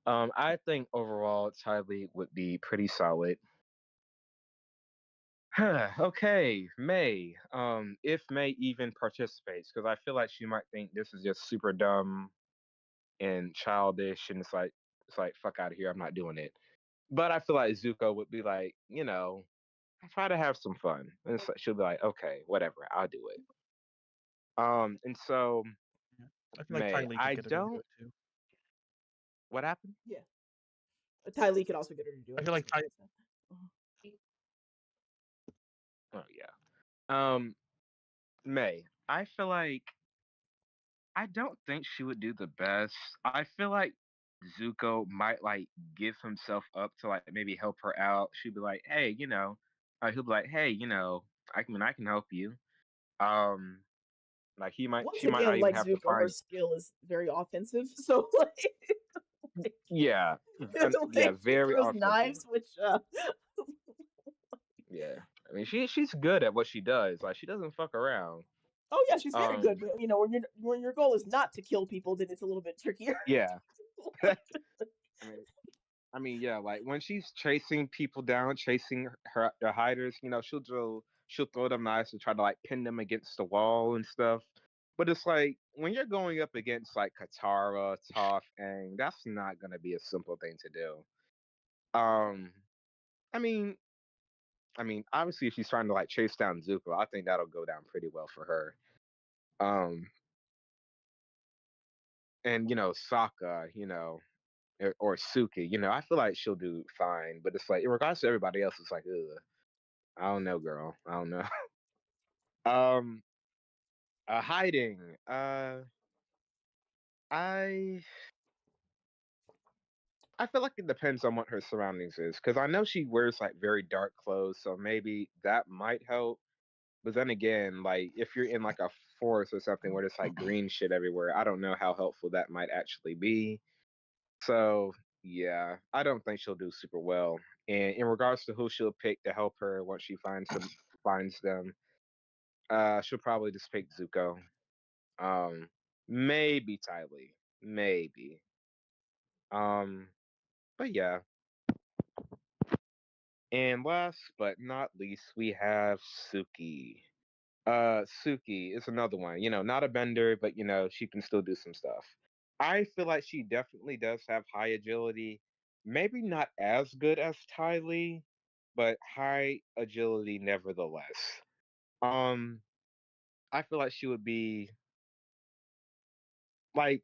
I think overall Ty Lee would be pretty solid. Okay, May. If May even participates, because I feel like she might think this is just super dumb and childish, and it's like fuck out of here. I'm not doing it. But I feel like Zuko would be like, I try to have some fun, and she'll be like, okay, whatever, I'll do it. And so Yeah. I feel like May, Ty Lee could I get her to do don't. it too. What happened? Yeah. Ty Lee could also get her to do I it. feel like That's what Ty. I said. Oh yeah. May, I feel like I don't think she would do the best. I feel like Zuko might like give himself up to like maybe help her out. She'd be like, hey, he'll be like, hey, I can help you. Um, like Once she might not again, even like have to Zuko, her find. skill is very offensive. So like, Yeah, and yeah, like she very throws offensive. knives, which Yeah, I mean she's good at what she does. Like she doesn't fuck around. oh yeah, she's very Um, good. But when your goal is not to kill people, then it's a little bit trickier. yeah. I mean, yeah, like when she's chasing people down, chasing the hiders, she'll throw them knives and try to like pin them against the wall and stuff. But it's like when you're going up against like Katara, Toph, and that's not gonna be a simple thing to do. Um, I mean, obviously, if she's trying to like chase down Zuko, I think that'll go down pretty well for her. Um, and Sokka, or Suki, I feel like she'll do fine. But it's like in regards to everybody else, it's like, ugh. I don't know, girl. I don't know. Um, hiding. I I feel like it depends on what her surroundings is, because I know she wears like very dark clothes, so maybe that might help. But then again, like if you're in like a forest or something where there's like green shit everywhere, I don't know how helpful that might actually be. So yeah, I don't think she'll do super well. And in regards to who she'll pick to help her once she finds them, she'll probably just pick Zuko. Um, maybe Ty Lee, maybe. Um, but yeah. And last but not least, we have Suki. Suki is another one. Not a bender, but she can still do some stuff. I feel like she definitely does have high agility. Maybe not as good as Ty Lee, but high agility nevertheless. Um, I feel like she would be like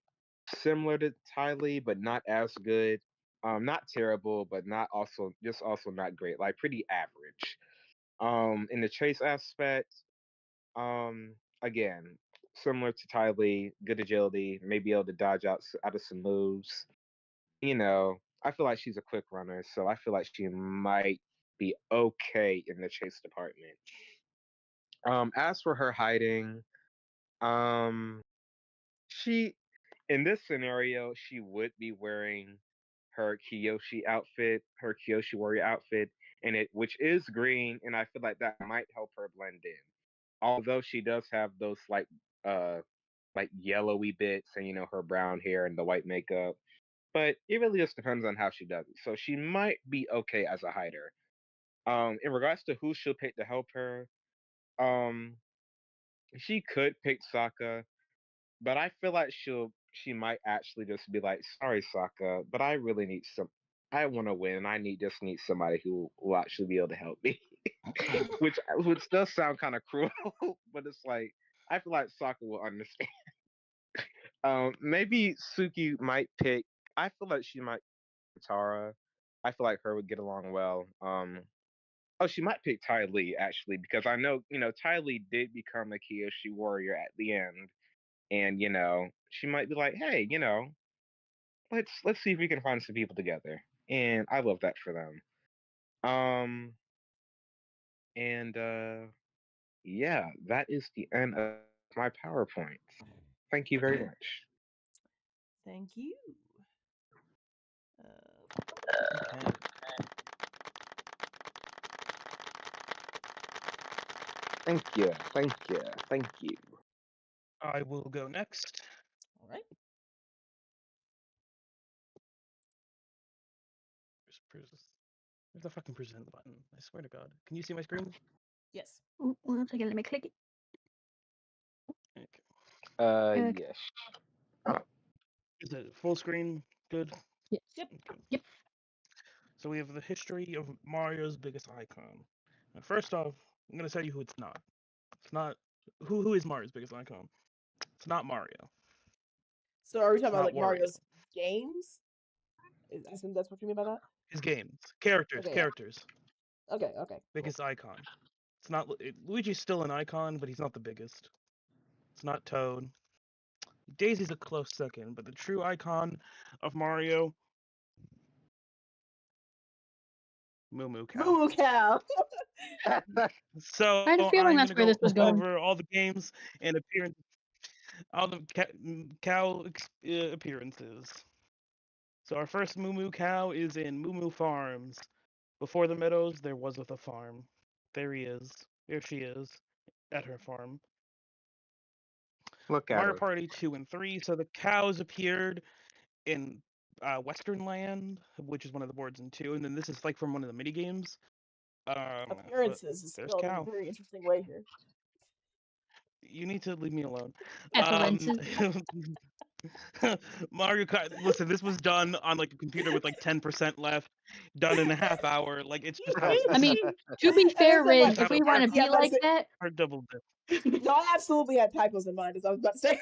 similar to Ty Lee, but not as good. Not terrible, but also not great. Like pretty average. In the chase aspect, um, again, similar to Ty Lee, good agility, maybe able to dodge out of some moves. I feel like she's a quick runner, so I feel like she might be okay in the chase department. As for her hiding, um, she in this scenario, she would be wearing her Kyoshi warrior outfit, which is green, and I feel like that might help her blend in. Although she does have those uh like yellowy bits and her brown hair and the white makeup, but it really just depends on how she does it. So she might be okay as a hider. In regards to who she'll pick to help her, um, she could pick Sokka, but I feel like she might actually just be like, "Sorry, Sokka, but I really need some. I want to win. Just need somebody who will actually be able to help me." which does sound kind of cruel, but it's like I feel like Sokka will understand. Maybe Suki might pick. I feel like she might pick Tara. I feel like her would get along well. Oh, she might pick Ty Lee actually, because I know Ty Lee did become a Kyoshi warrior at the end, and she might be like, hey, let's see if we can find some people together, and I love that for them. Um, and yeah, that is the end of my PowerPoint. Thank you very much. Thank you. Okay. Thank you, thank you, thank you. I will go next. All right. Where's the fucking present button? I swear to God. Can you see my screen? Yes. Ooh, 1 second, let me click it. Okay. Okay. Yes. Is it full screen? Good. Yes. Yep. Okay. Yep. So we have the history of Mario's biggest icon. Now, first off, I'm gonna tell you who it's not. It's not who is Mario's biggest icon. It's not Mario. So are we It's talking about not like Wario. Mario's games? I assume that's what you mean by that. His games, characters, Okay. Yeah. characters. Okay. Okay. Cool. Biggest icon. It's not Luigi's still an icon, but he's not the biggest. It's not Toad. Daisy's a close second, but the true icon of Mario, Moo Moo Cow. Moo Cow. So I had a feeling I'm that's gonna where go this was going. over all the games and appearances, all the cow appearances. So our first Moo Moo Cow is in Moo Moo Farms. Before the meadows, there was a farm. There he is. There she is, at her farm. Look at Mario her. Party 2 and 3. So the cows appeared in Western Land, which is one of the boards in 2, and then this is like from one of the mini games. But Appearances is there's spelled in a cow. very interesting way here. You need to leave me alone. Appearances. Mario Kart. Listen, this was done on like a computer with like 10% left, done in a half hour. Like it's just how. I mean, to be fair, was like, Riz, if we Hard- want to yeah, be but like say- that, Hard double dip. No, I absolutely had typos in mind, as I was about to say.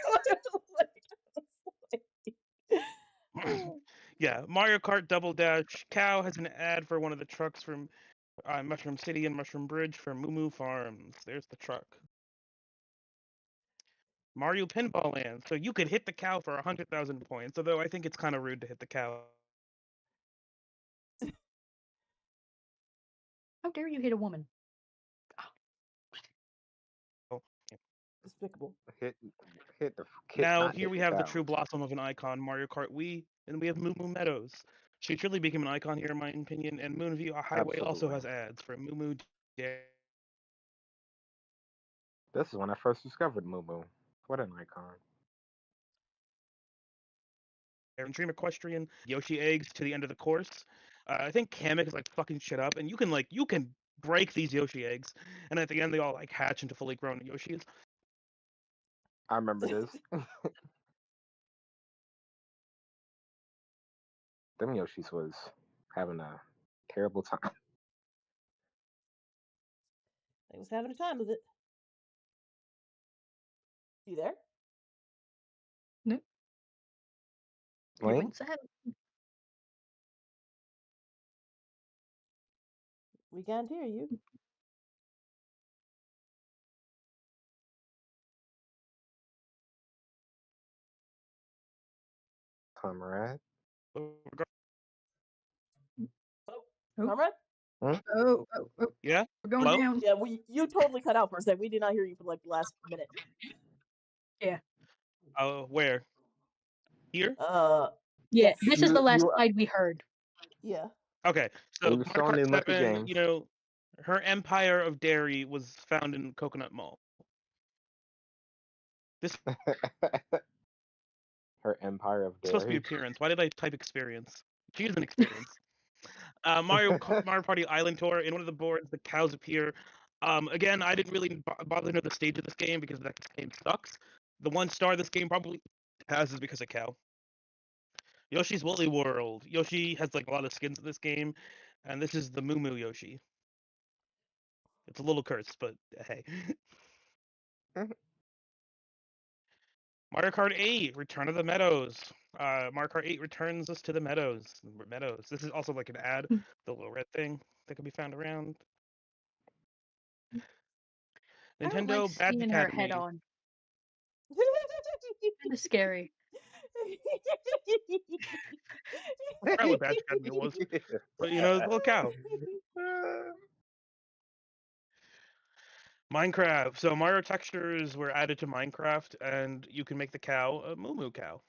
Yeah, Mario Kart Double Dash. Cow has an ad for one of the trucks from Mushroom City and Mushroom Bridge for Moo Moo Farms. There's the truck. Mario Pinball Land. So you could hit the cow for 100,000 points, although I think it's kind of rude to hit the cow. how dare you hit a woman? Despicable. hit the Now not here hit we the have the cow. true blossom of an icon, Mario Kart Wii, and we have Moo Moo Meadows. She truly became an icon here, in my opinion. And Moonview Highway also has ads for Moo Moo. This is when I first discovered Moo Moo. What an icon. And Dream Equestrian, Yoshi eggs to the end of the course. I think Kamek is like fucking shit up, and you can break these Yoshi eggs, and at the end they all like hatch into fully grown Yoshis. I remember this. Them Yoshis was having a terrible time. They was having a time with it. You there? Nope. He Link? went silent. We can't hear you. Comrade? Oh, Oh. Comrade? Oh, Yeah? we're going Hello? down. Yeah, you totally cut out for a second. We did not hear you for like the last minute. Where? Here? Yeah, Yes. this is the last You- slide we heard. Yeah. Okay, so We were Mario showing the Kart Olympic 7, Games. you know, her empire of dairy was found in Coconut Mall. This Her empire of is supposed to be dairy. appearance. Why did I type experience? She is an experience. Mario Party Island Tour. In one of the boards, the cows appear. Again, I didn't really bother to know the stage of this game because that game sucks. The 1 star this game probably has is because of cow. Yoshi's Woolly World. Yoshi has like a lot of skins in this game, and this is the Moo Moo Yoshi. It's a little cursed, but hey. Mario Kart 8, Return of the Meadows. Mario Kart 8 returns us to the meadows. Meadows. This is also like an ad, the little red thing that can be found around. I don't Nintendo like Bad seeing her Academy. head on. Kind of scary. I forgot what Bad Academy was, but you know, the little cow. Minecraft. So Mario textures were added to Minecraft, and you can make the cow a Moo Moo cow.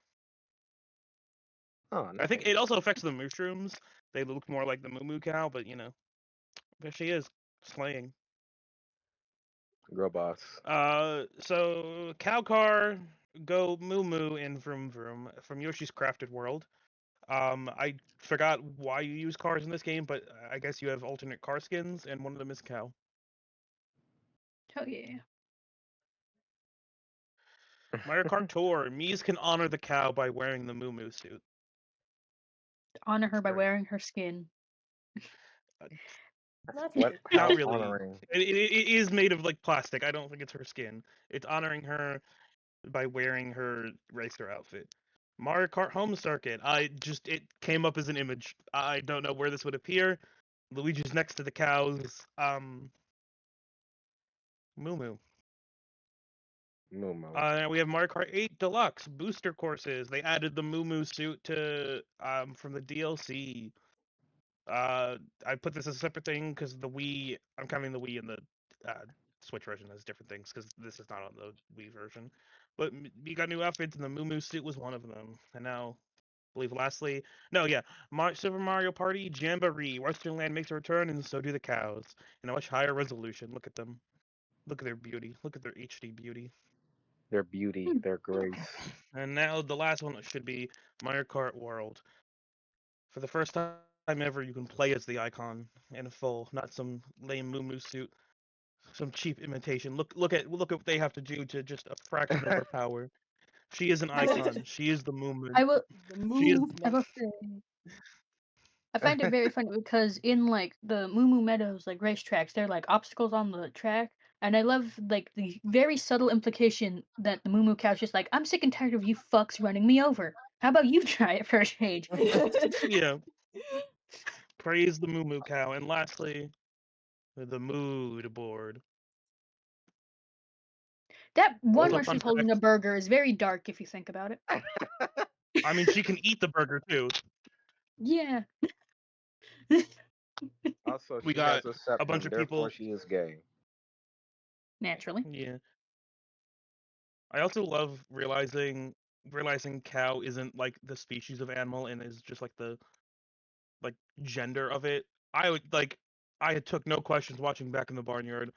Oh, I think nice. it also affects the mushrooms. They look more like the Moo Moo cow, but you know, there she is, slaying. Girl boss. So Cow Car, Go Moo Moo, and Vroom Vroom from Yoshi's Crafted World. I forgot why you use cars in this game, but I guess you have alternate car skins, and one of them is cow. Hell yeah. Mario Kart Tour. Mies can honor the cow by wearing the Moo Moo suit. Honor her by Great. wearing her skin. Not What? really. How Not really. honoring? It is made of like plastic. I don't think it's her skin. It's honoring her by wearing her racer outfit. Mario Kart Home Circuit. It came up as an image. I don't know where this would appear. Luigi's next to the cows. Moo Moo. Momo. We have Mario Kart 8 Deluxe booster courses. They added the Moo Moo suit to from the DLC. I put this as a separate thing because the Wii. I'm counting the Wii and the Switch version as different things because this is not on the Wii version. But you got new outfits, and the Moo Moo suit was one of them. And now, I believe lastly, Super Mario Party Jamboree. Western Land makes a return, and so do the cows. In a much higher resolution. Look at them. Look at their beauty. Look at their HD beauty. Their beauty, their grace. And now the last one should be Mario Kart World. For the first time ever, you can play as the icon in full, not some lame Moo Moo suit, some cheap imitation. Look what they have to do to just a fraction of her power. She is an icon. She is the Moo Moo. I will. The She is. movement. I will say. I find it very funny because in like the Moo Moo Meadows like racetracks, there are like obstacles on the track, and I love like the very subtle implication that the Moo Moo cow's just like, I'm sick and tired of you fucks running me over. How about you try it for a change? Yeah. Praise the Moo Moo cow. And lastly, the mood board. That one Also where fun she's holding a fact. burger is very dark if you think about it. I mean, she can eat the burger too. Yeah. Also, We she got has a septum, bunch of therefore people- she is gay. Naturally. Yeah. I also love realizing cow isn't like the species of animal and is just like the gender of it. I took no questions watching Back in the Barnyard.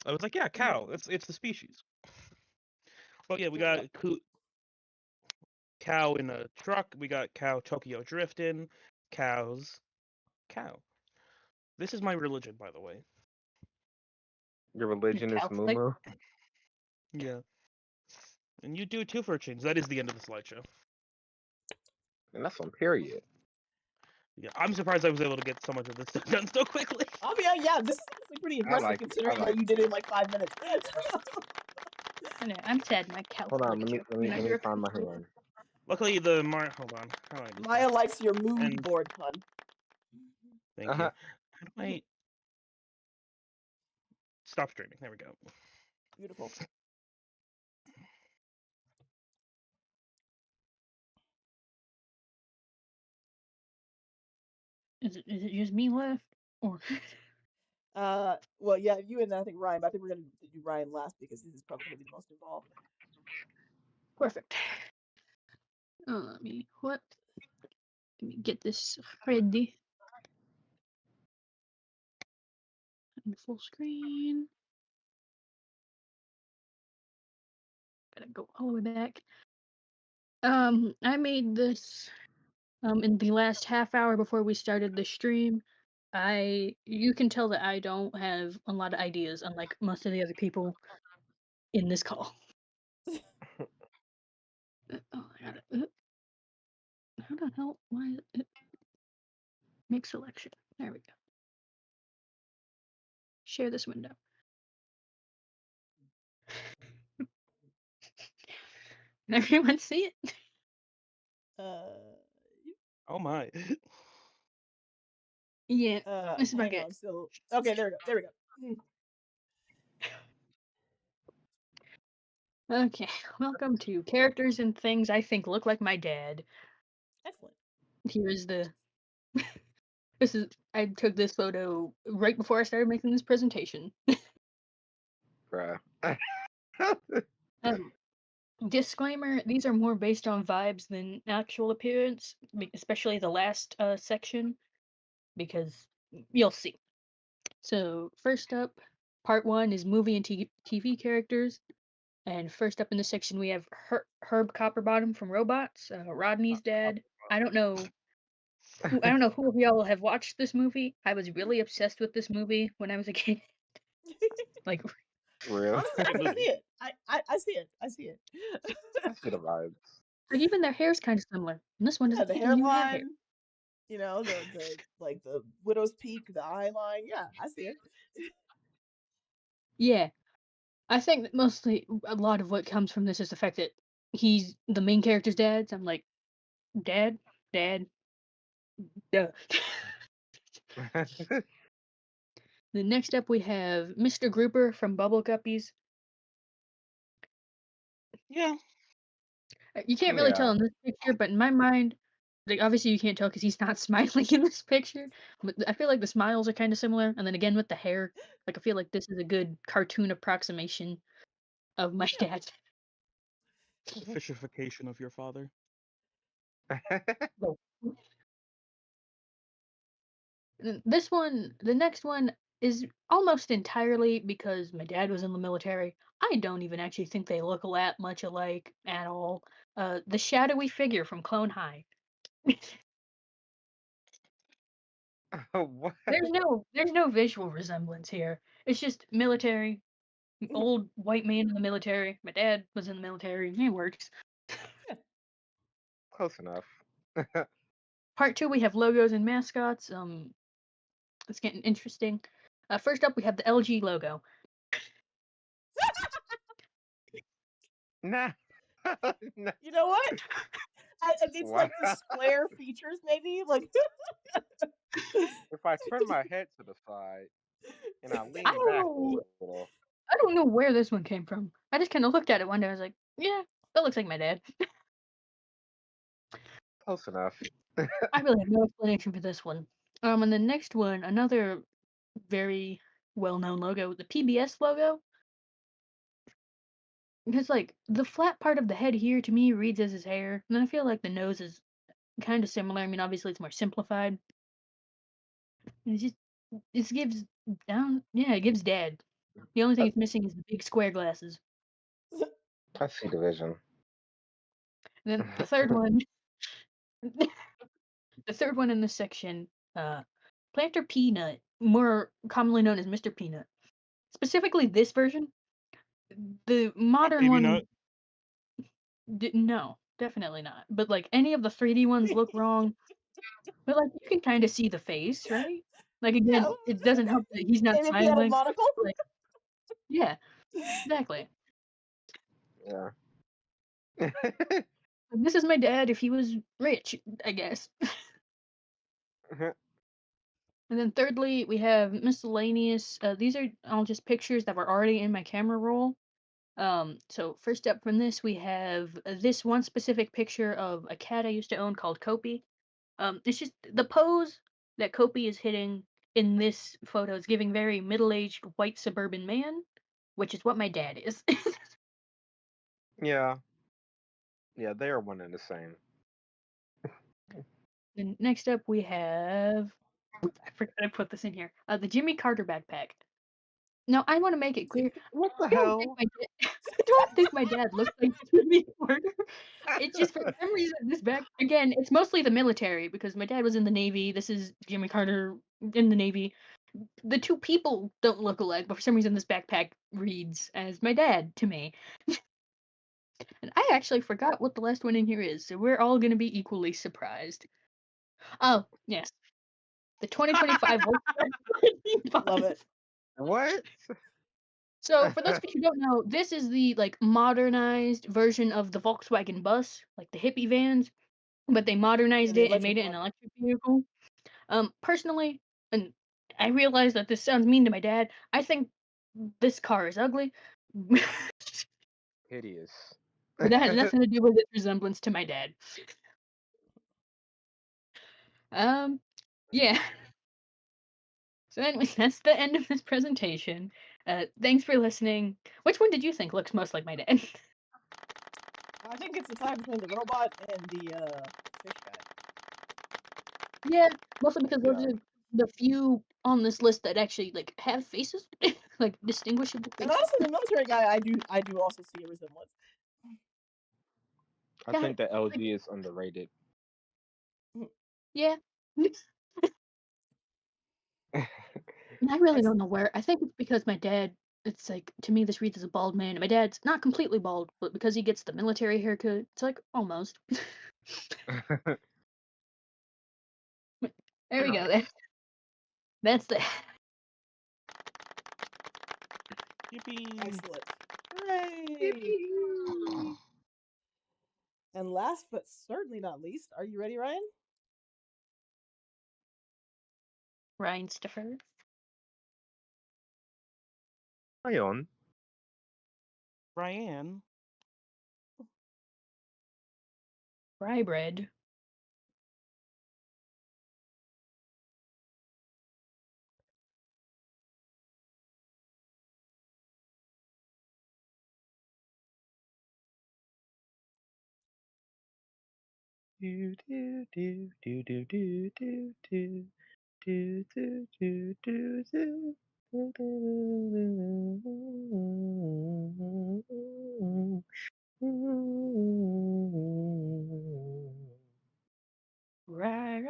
I was like, yeah, cow. It's the species. But yeah, we got cow in a truck. We got cow Tokyo drifting. Cows. Cow. This is my religion, by the way. Your religion is Catholic? Moo. Yeah. And you do too for a change. That is the end of the slideshow. And that's on period. Yeah, I'm surprised I was able to get so much of this stuff done so quickly. I'll be yeah, this is actually pretty impressive like it, I considering like that you did it in like 5 minutes. I know, I'm sad my Catholic. Hold on, let me find my hand. Luckily, hold on. How do I do Maya likes your mood And- board pun. Thank you. How do I stop streaming? There we go. Beautiful. Is it just me left? Or Well, yeah, you and I think Ryan, but I think we're gonna do Ryan last because this is probably gonna be the most involved. perfect. Let me get this ready. In full screen. Gotta go all the way back. I made this in the last half hour before we started the stream. You can tell that I don't have a lot of ideas, unlike most of the other people in this call. Oh, I got it. How the hell? Why is it? Make selection. There we go. Share this window. Can everyone see it? Oh my. Yeah. This is hang okay. on, still okay. There we go. Okay. Welcome to characters and things I think look like my dad. Excellent. Here's the. I took this photo right before I started making this presentation. Bruh. Disclaimer, these are more based on vibes than actual appearance, especially the last section, because you'll see. So first up, part 1 is movie and TV characters. And first up in this section, we have Herb Copperbottom from Robots, Rodney's dad. I don't know who of y'all have watched this movie. I was really obsessed with this movie when I was a kid. Like, Real. Honestly, I Good can movie. see it. I see it. I see it. I see the vibes. like even their hair's kind of similar. And this one Yeah, the doesn't even have hair. hairline, the like the widow's peak, the eye line. Yeah, I see it. Yeah, I think that mostly a lot of what comes from this is the fact that he's the main character's dad. So I'm like, dad, duh. The next up we have Mr. Grouper from Bubble Guppies. Yeah. You can't really tell Yeah. in this picture, but in my mind, like obviously you can't tell because he's not smiling in this picture. But I feel like the smiles are kind of similar, and then again with the hair, like I feel like this is a good cartoon approximation of my Yeah. dad. The fishification of your father. The next one is almost entirely because my dad was in the military. I don't even actually think they look much alike at all. The shadowy figure from Clone High. What? There's no visual resemblance here. It's just military, old white man in the military. My dad was in the military. It works. Close enough. Part 2 we have logos and mascots. It's getting interesting. First up we have the LG logo. Nah. Nah. You know what? It's like the Wow. square features, maybe. Like If I turn my head to the side and I lean I don't back a know. little, I don't know where this one came from. I just kind of looked at it one day. I was like, yeah, that looks like my dad. close enough. I really have no explanation for this one. And the next one, another very well-known logo, the PBS logo. Because like the flat part of the head here to me reads as his hair, and then I feel like the nose is kind of similar. I mean, obviously it's more simplified. And it gives it gives dad. The only thing it's missing is the big square glasses. I see the vision. And then the third one, the third one in this section, Planter Peanut, more commonly known as Mr. Peanut. Specifically this version. The modern Baby one, Nut. no, definitely not. But like any of the 3D ones look wrong. But like you can kind of see the face, right? Like again, yeah. it doesn't help that he's not Maybe if he had a smiling. monocle. Like, yeah, exactly. Yeah. This is my dad if he was rich, I guess. And then thirdly, we have miscellaneous. These are all just pictures that were already in my camera roll. So first up from this, we have this one specific picture of a cat I used to own called Kopi. It's just the pose that Kopi is hitting in this photo is giving very middle-aged white suburban man, which is what my dad is. Yeah. Yeah, they are one and the same. And next up, we have. I forgot to put this in here. The Jimmy Carter backpack. Now, I want to make it clear. What the I don't think hell? I don't think my dad looks like Jimmy Carter. It's just for some reason this back again. It's mostly the military because my dad was in the Navy. This is Jimmy Carter in the Navy. The two people don't look alike, but for some reason this backpack reads as my dad to me. And I actually forgot what the last one in here is, so we're all gonna be equally surprised. Oh yes, the 2025 Volkswagen Love bus. it. What? So for those of you who don't know, this is the like modernized version of the Volkswagen bus, like the hippie vans, but they Yeah, modernized the it and electric made it an one. electric vehicle. Personally, and I realize that this sounds mean to my dad, I think this car is ugly. But Hideous. that has nothing to do with its resemblance to my dad. Yeah. So anyway, that's the end of this presentation. Thanks for listening. Which one did you think looks most like my dad? I think it's the tie between the robot and the fish guy. Yeah, mostly because those Yeah. are the few on this list that actually like have faces, like distinguishable And faces. also the military guy, I do also see a resemblance. I Yeah, think the LG is underrated. yeah. And I really don't know where. I think it's because my dad it's like, to me, this reads as a bald man. My dad's not completely bald, but because he gets the military haircut, it's like almost. There we go. That's the. Yippee! Excellent. Hooray! And last but certainly not least, are you ready, Ryan? Ryan Stiffer. Hi on. Ryan. Rye bread. Do do do do do do do do do do do do do. Ryan.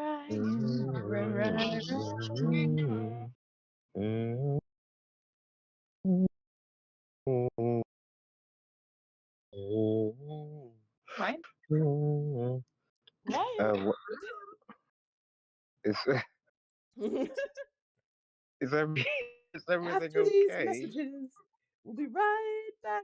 Ryan? Ryan. What is is every is everything After these okay? messages, we'll be right back.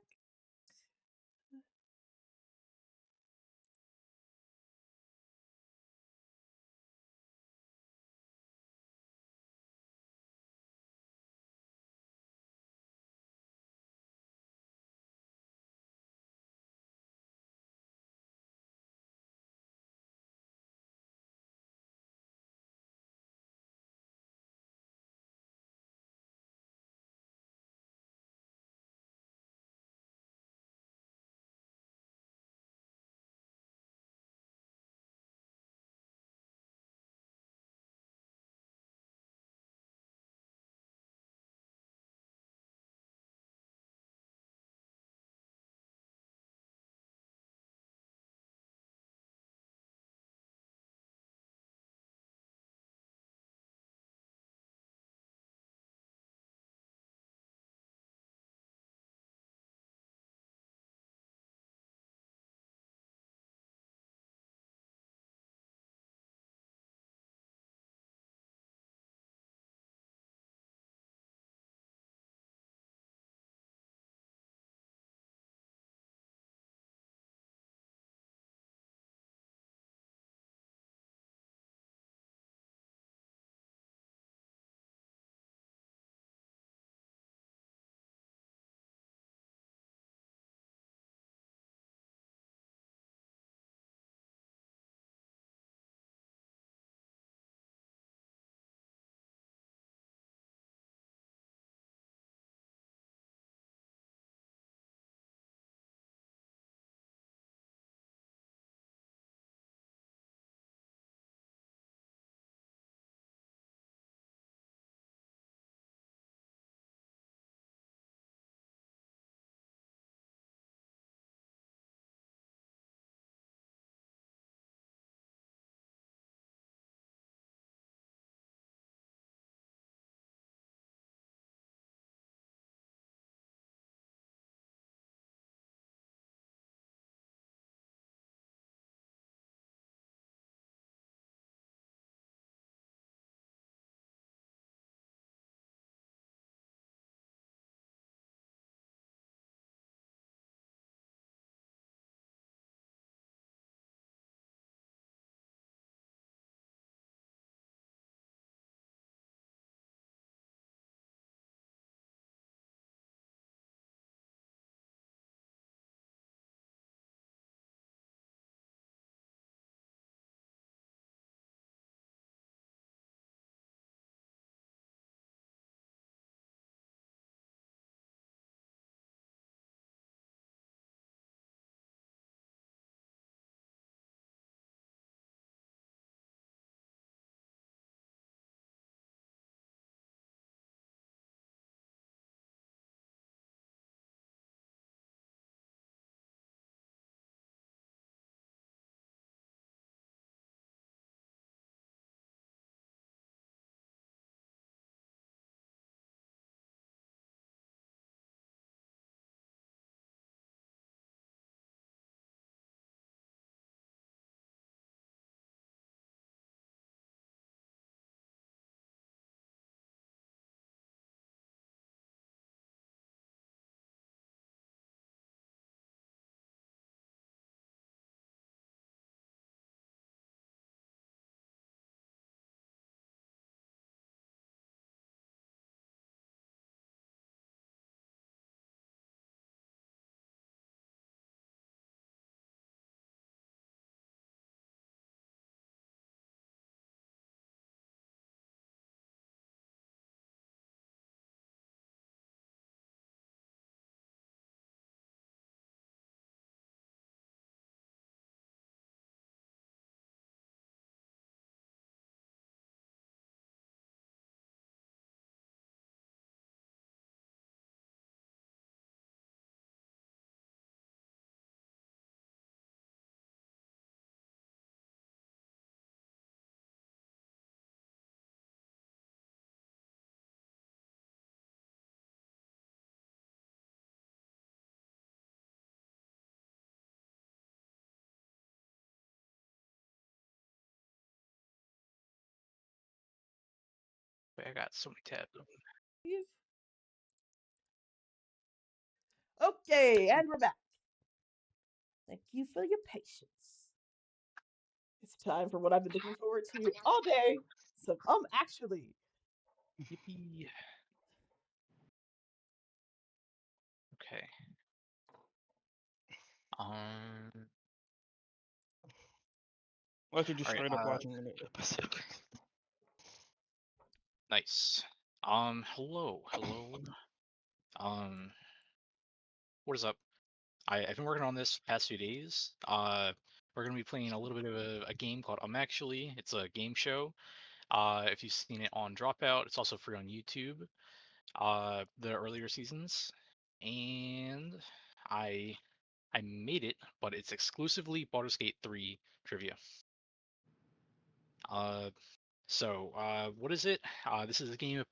I got so many tabs open. Okay, and we're back. Thank you for your patience. It's time for what I've been looking forward to all day. Some actually. Yippee. Okay. Why don't you just Alright, straight up watching an episode? nice. Hello. What is up? I've been working on this past few days. We're gonna be playing a little bit of a game called Actually. It's a game show. If you've seen it on Dropout, it's also free on YouTube. The earlier seasons, and I made it, but it's exclusively Baldur's Gate 3 trivia. What is it? This is a game of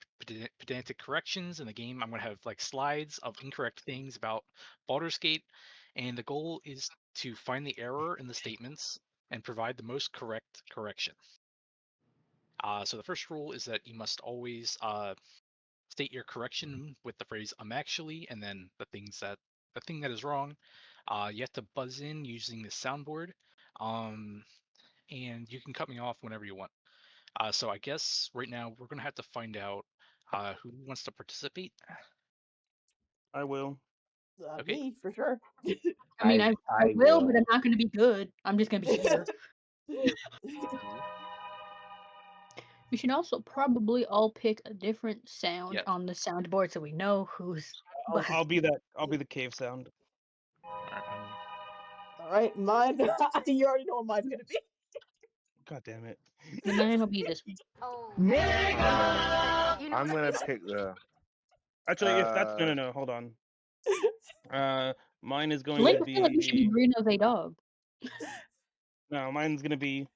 pedantic corrections. In the game, I'm going to have like slides of incorrect things about Baldur's Gate, and the goal is to find the error in the statements and provide the most correct correction. So the first rule is that you must always state your correction with the phrase actually, and then the thing that is wrong. You have to buzz in using the soundboard, and you can cut me off whenever you want. So I guess right now we're gonna have to find out who wants to participate. I will. Okay. Me, for sure. I mean, I will, but will. I'm not going to be good. I'm just going to be here. We should also probably all pick a different sound Yeah. on the soundboard so we know who's. I'll be that. I'll be the cave sound. All right, mine. You already know what mine's gonna be. God damn it. And mine will be this one. Oh. I'm gonna pick the. Actually, if that's no, hold on. Mine is going Link, to I feel like you should be be. Bruno's a dog. No, mine's gonna be.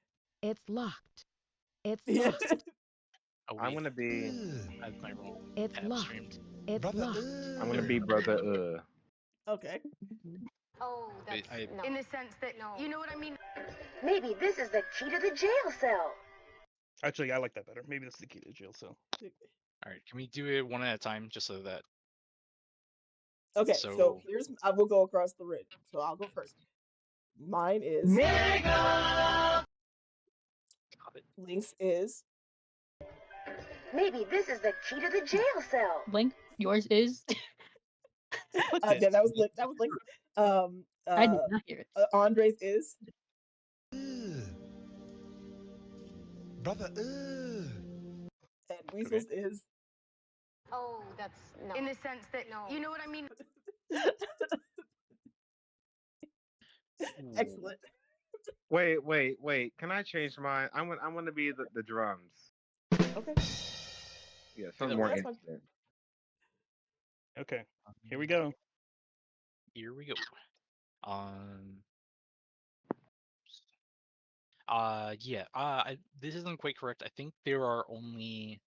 It's locked. It's Yeah. locked. Oh, I'm wait, gonna be. that's my role. It's Tab locked. streamed. It's locked. I'm gonna be brother. Okay. Oh, Wait, that's no. In the sense that no. You know what I mean? Maybe this is the key to the jail cell. Actually, I like that better. Maybe that's the key to jail cell. All right, can we do it one at a time, just so that? Okay, so So- here's I will go across the ridge. So I'll go first. Mine is Got it. Link's is Maybe this is the key to the jail cell. Link, yours is. yeah, that was Link. That was Link. I did not hear it. Andre's is Brother, and Weasel's is Oh, that's no. In the sense that no. You know what I mean? excellent. Wait. Can I change mine? I'm gonna be the drums. Okay. Yeah, something more That's fine. instant. Okay, here we go. Here we go. This isn't quite correct. I think there are only.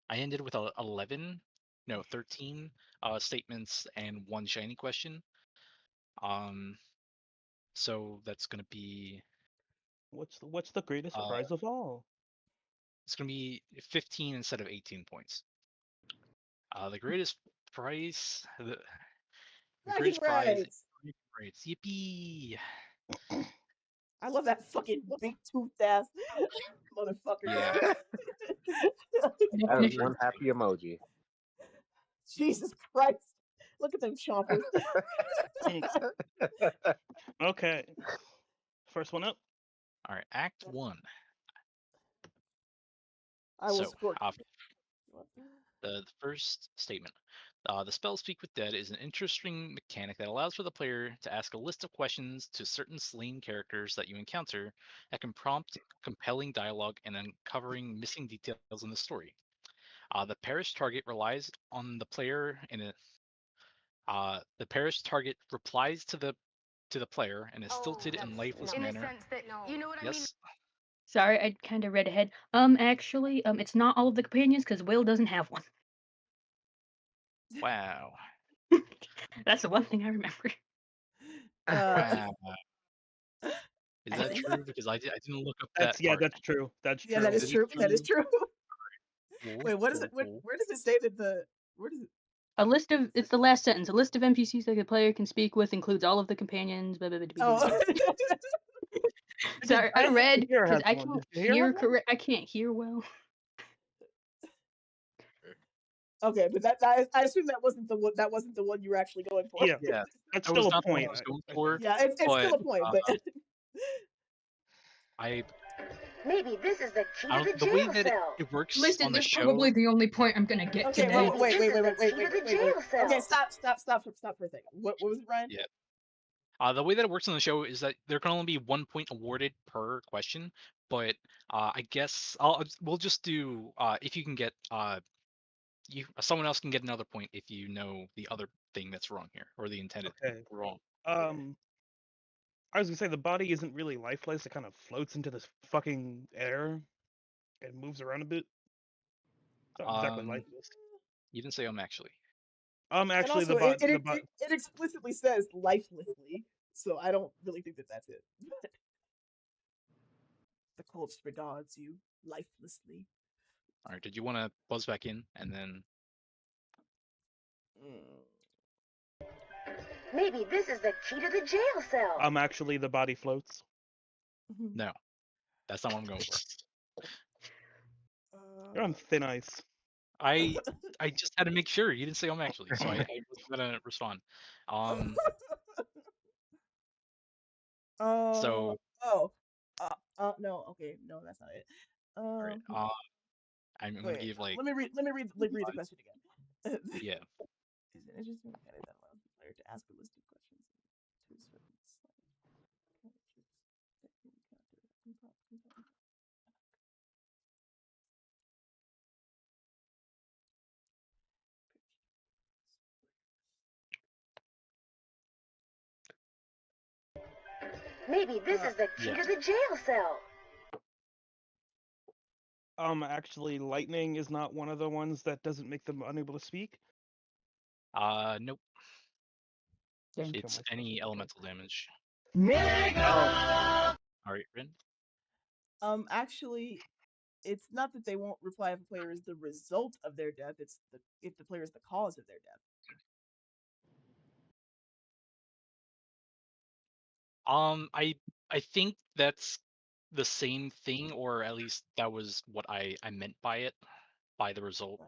I ended with 13 statements and one shiny question. So that's gonna be. What's the greatest prize of all? It's gonna be 15 instead of 18 points. The greatest prize. The greatest prize. Rights. Rights. Yippee! I love that fucking big toothed ass motherfucker. Yeah. That is one happy emoji. Jesus Christ. Look at them chompers. Okay. First one up. All right, Act 1. I will So, support the first statement. The spell Speak with Dead is an interesting mechanic that allows for the player to ask a list of questions to certain slain characters that you encounter that can prompt compelling dialogue and uncovering missing details in the story. The perished target relies on the player in a. The perished target replies to the player in a stilted and lifeless In the manner. sense that no. You know what I mean? Yes. Sorry, I kind of read ahead. Actually, it's not all of the companions because Will doesn't have one. Wow. That's the one thing I remember. Wow. Is I that think- true? Because I didn't look up that. Yeah, part. that's true. That's true. Yeah, that is Is it true. That is true? true. Wait, what is it? Where does it say that the where does it? A list of it's the last sentence. A list of NPCs that the player can speak with includes all of the companions. Blah, blah, blah, blah, blah, Oh, blah. Sorry, I read Tahira because has I one. can't Does Tahira hear have one? correct. I can't hear well. okay, but I assume that wasn't the one. That wasn't the one you were actually going for. Yeah, Yeah, that's that was still a not the one I point. was going for, Yeah, it's still but a point, but I Maybe this is the key I to the don't, the way jail that cell. it works Listen, on the that's show. probably the only point I'm gonna get okay, today. wait. This is the key to the jail cell. Okay, stop for a second. What was it, Ryan? Yeah. The way that it works on the show is that there can only be 1 point awarded per question, but I guess we'll just do if you can get someone else can get another point if you know the other thing that's wrong here or the intended Okay. wrong. I was gonna say the body isn't really lifeless. It kind of floats into this fucking air and moves around a bit. It's not exactly lifeless. You didn't say actually. Actually, and also, the it explicitly says lifelessly, so I don't really think that that's it. The corpse regards you lifelessly. All right. Did you want to buzz back in and then? Maybe this is the key to the jail cell. actually the body floats. No, that's not what I'm going for. You're on thin ice. I just had to make sure you didn't say actually, so I was gonna respond. So. No. Okay. No, that's not it. All right. I'm gonna give like. Let me read the question again. Yeah. Is an interesting mechanic that allows the player to ask a list of questions to a certain Maybe this is the key to the jail cell. Actually, lightning is not one of the ones that doesn't make them unable to speak. Nope. It's any elemental damage. Oh. All right, Rin. Actually, it's not that they won't reply if a player is the result of their death. It's if the player is the cause of their death. I think that's the same thing, or at least that was what I meant by it, by the result.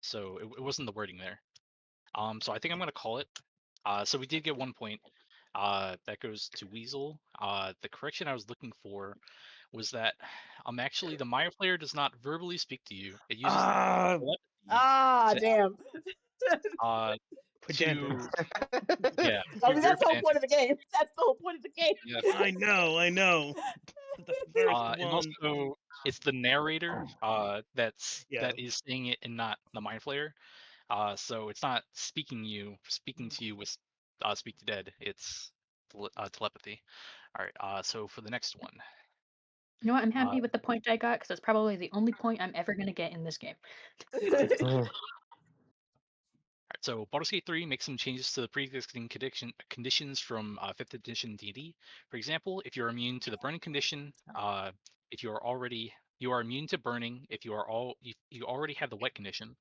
So it wasn't the wording there. So I think I'm gonna call it. So we did get 1 point. That goes to Weasel. The correction I was looking for was that actually the Maya player does not verbally speak to you. It uses damn. Yeah. I mean, that's the whole point of the game. That's the whole point of the game. Yeah. I know. And also, it's the narrator that is saying it, and not the mind flayer. So it's not speaking to you with speak to dead. It's telepathy. All right. So for the next one. You know what? I'm happy with the point I got because that's probably the only point I'm ever gonna get in this game. Alright, so Baldur's Gate 3 makes some changes to the pre-existing conditions from 5th edition D&D. For example, if you're immune to the burning condition, if you are immune to burning, if you already have the wet condition.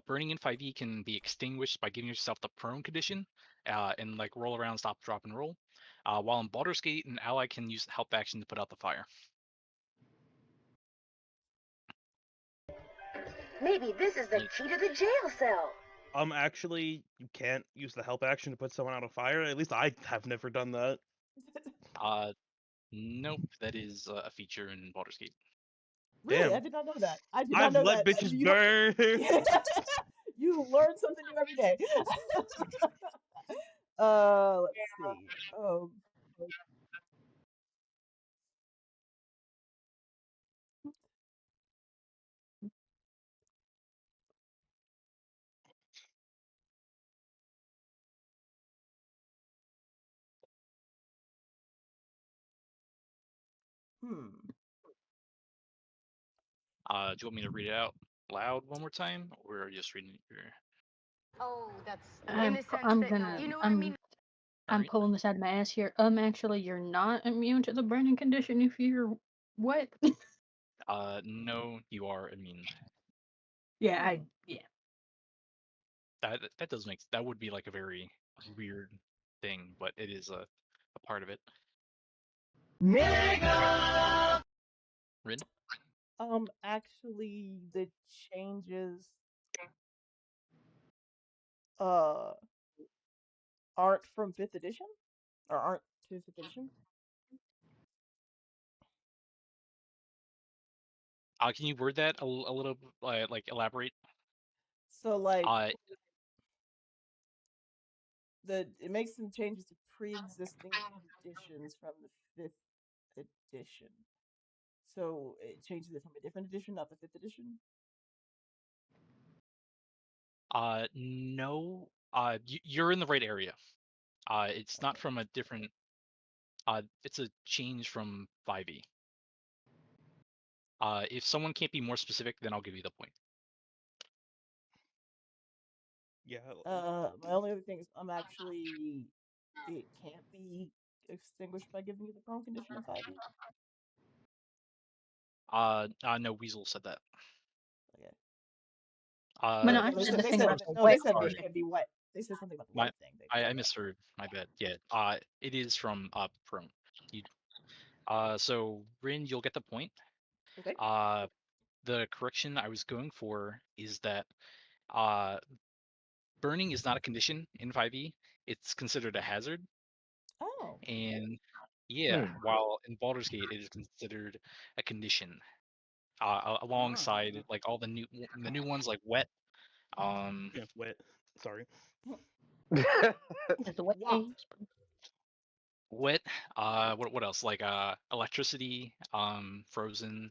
Burning in 5e can be extinguished by giving yourself the prone condition and like roll around, stop, drop, and roll. While in Baldur's Gate, an ally can use the help action to put out the fire. Maybe this is the key to the jail cell. Actually, you can't use the help action to put someone out of fire. At least I have never done that. Nope, that is a feature in Baldur's Gate. Really? Damn. I did not know that. I did not know let that. bitches burn. You learn something new every day. Let's see. Do you want me to read it out loud one more time, or are you just reading it here? Oh, that's I'm pulling this out of my ass here. Actually, you're not immune to the burning condition if you're what? No, you are immune. Yeah, That does make that would be like a very weird thing, but it is a part of it. Rin? Actually, the changes uh aren't from 5th edition, or aren't to 5th edition. Can you word that a little, like elaborate? So like Uh, it makes some changes to pre-existing editions from the 5th edition. So it changes it from a different edition, not the 5th edition. no. You're in the right area. It's not from a different. It's a change from 5e. If someone can't be more specific, then I'll give you the point. Yeah. My only other thing is it can't be extinguished by giving you the prone condition in 5e. No, Weasel said that. Okay. but no, No, I they said said the they thing said about the no, wet they said card. they can't be wet. They said something about the My- wet thing. I misheard. My bad. Yeah. It is from prone. So Rin, you'll get the point. Okay. The correction I was going for is that burning is not a condition in 5e. It's considered a hazard. Oh. And yeah, while in Baldur's Gate it is considered a condition. Alongside like all the new ones like wet. Yeah, wet. Sorry. It's the wet Wow. things. Wet. What else? Like electricity. Frozen.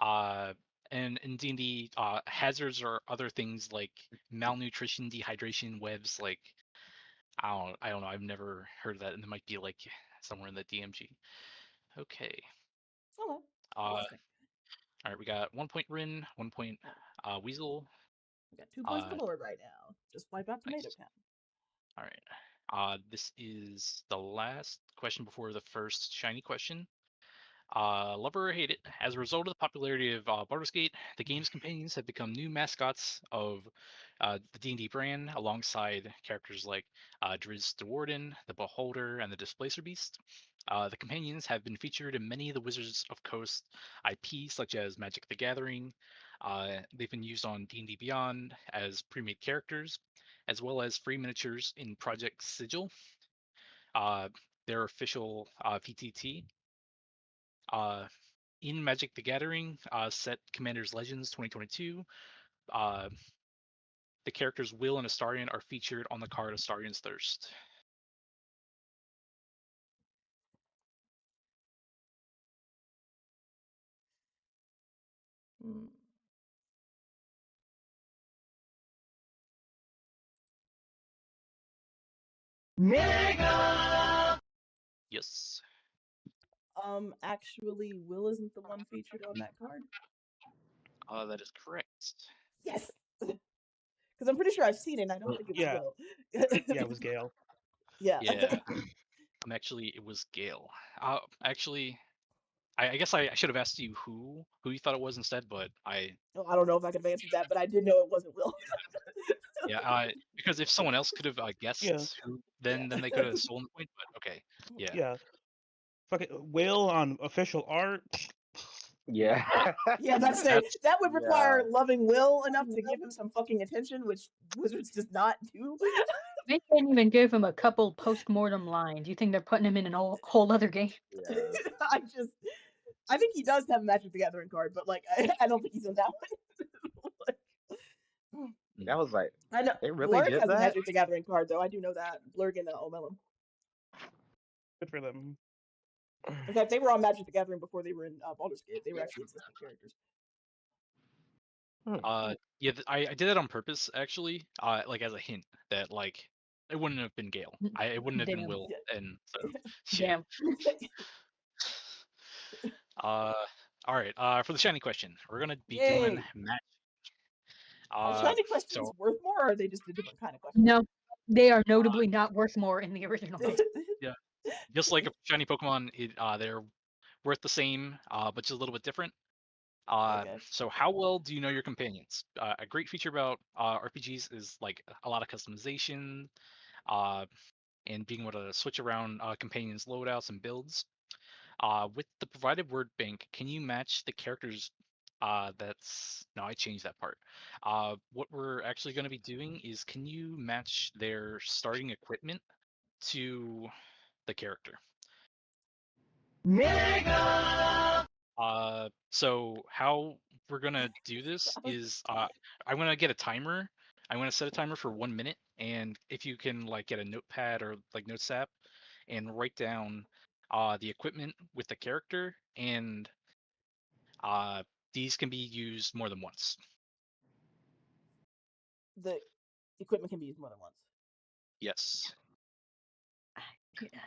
Right. And in D&D, hazards are other things like malnutrition, dehydration, webs. Like I don't know. I've never heard of that, and it might be like somewhere in the DMG. Okay. Okay. All right, we got 1 point Rin, 1 point Weasel. We got 2 points on the board right now. Just wipe out tomato Nice. count. All right. This is the last question before the first shiny question. Love it or hate it, as a result of the popularity of Baldur's Gate, the game's companions have become new mascots of the D&D brand, alongside characters like Drizzt the Warden, the Beholder, and the Displacer Beast. The companions have been featured in many of the Wizards of Coast IP, such as Magic the Gathering. They've been used on D&D Beyond as pre-made characters, as well as free miniatures in Project Sigil, their official PTT. In Magic the Gathering set Commander's Legends 2022, the characters Will and Astarion are featured on the card Astarion's Thirst. Yes. Actually, Will isn't the one featured on that card. That is correct. Yes. Because I'm pretty sure I've seen it. And I don't think it was Yeah. Will. Yeah, it was Gale. Yeah. Yeah. It was Gale. Actually, I guess I should have asked you who you thought it was instead, but I don't know if I could have answered that, but I did know it wasn't Will. yeah, because if someone else could have guessed Yeah. who, then they could have stolen the point. But okay, yeah. Yeah. Fucking Will on official art. Yeah. Yeah, that would require loving Will enough to give him some fucking attention, which Wizards does not do. They can't even give him a couple post-mortem lines. You think they're putting him in a whole other game? Yeah. I think he does have a Magic the Gathering card, but like I don't think he's in that one. That was like, I know they really Blurg did has a that? Magic the Gathering card though. I do know that. Blurg and Omelum. Good for them. In fact, they were on Magic the Gathering before they were in Baldur's Gate. They were actually existing characters. Yeah, I did that on purpose actually, like as a hint that like it wouldn't have been Gale. It wouldn't have been Damn. Will, and so Damn. all right. For the shiny question, we're gonna be doing Yay. match. Are shiny questions worth more, or are they just a different kind of question? No, they are notably not worth more in the original game. Yeah. just like a shiny Pokemon, they're worth the same, but just a little bit different. Okay. So how well do you know your companions? A great feature about RPGs is like a lot of customization, uh, and being able to switch around companions' loadouts and builds. With the provided word bank, can you match the characters? That's no, I changed that part. What we're actually going to be doing is, can you match their starting equipment to the character? So how we're gonna do this is, I'm gonna get a timer. I'm gonna set a timer for 1 minute, and if you can like get a notepad or like notes app and write down the equipment with the character, and uh, these can be used more than once. The equipment can be used more than once. Yes.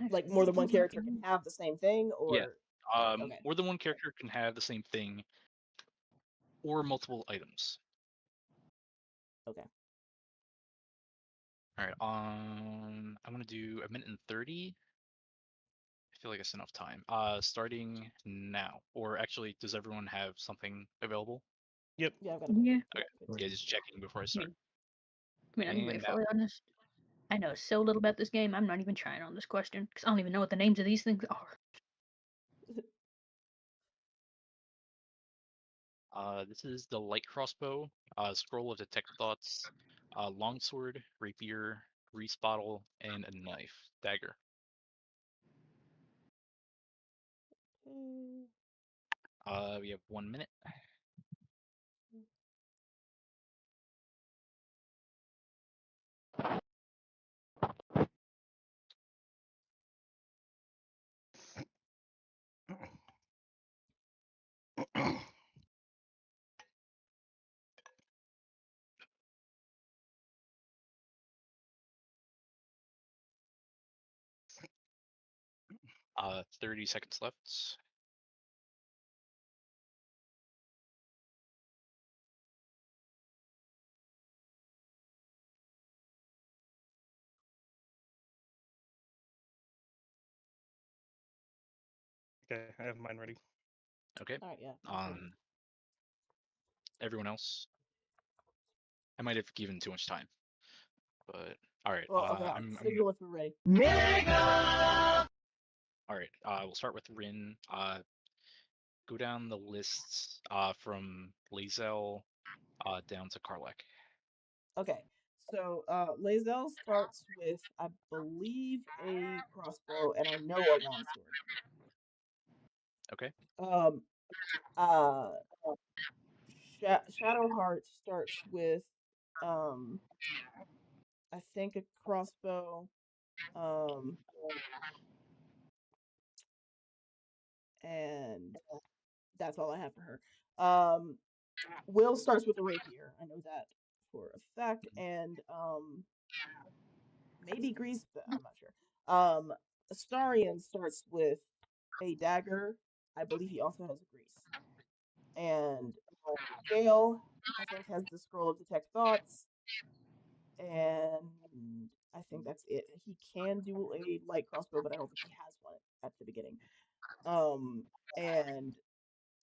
Like more than one character can have the same thing, or Yeah. okay. More than one character can have the same thing or multiple items. Okay. All right. I'm gonna do 1 minute and 30. I feel like it's enough time. Starting now, or actually, does everyone have something available? Yep. Yeah, I've got Yeah. Okay. Yeah, just checking before I start. I mean, I'm gonna be And now. fully honest. I know so little about this game. I'm not even trying on this question because I don't even know what the names of these things are. This is the light crossbow, scroll of detect thoughts, longsword, rapier, grease bottle, and a knife, dagger. We have 1 minute. 30 seconds left. Okay, I have mine ready. Okay. All right, yeah. Everyone else. I might have given too much time, but all right. Well, okay. I'm Signal if we're ready. all right. We'll start with Rin. Go down the lists from Lae'zel down to Karlach. Okay. So Lae'zel starts with, I believe, a crossbow, and I know a longsword. Okay. Uh, Shadowheart starts with, I think a crossbow, and that's all I have for her. Will starts with a rapier. I know that for a fact, and maybe Grease, but I'm not sure. Astarion starts with a dagger. I believe he also has a Grease. And Gale, I think, has the scroll of detect thoughts. And I think that's it. He can do a light crossbow, but I don't think he has one at the beginning. And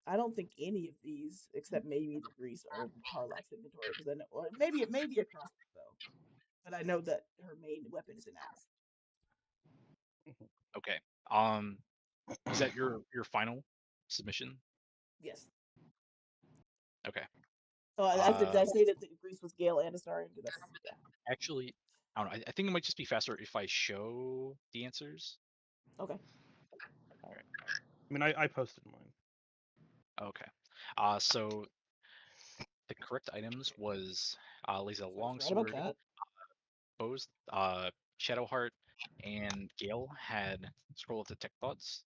I don't think any of these, except maybe the Grease, are in Karlach's inventory because I know, or maybe it may be a crossbow, but I know that her main weapon is an axe. Okay. Is that your final submission? Yes. Okay. Oh, did I say that the Grease was Gale and Astarion? That's yeah. Actually, I don't know. I think it might just be faster if I show the answers. Okay. All right. I mean, I posted mine. Okay. So the correct items was Lae'zel Longsword, right bows, Shadowheart, and Gale had Scroll of Detect Thoughts,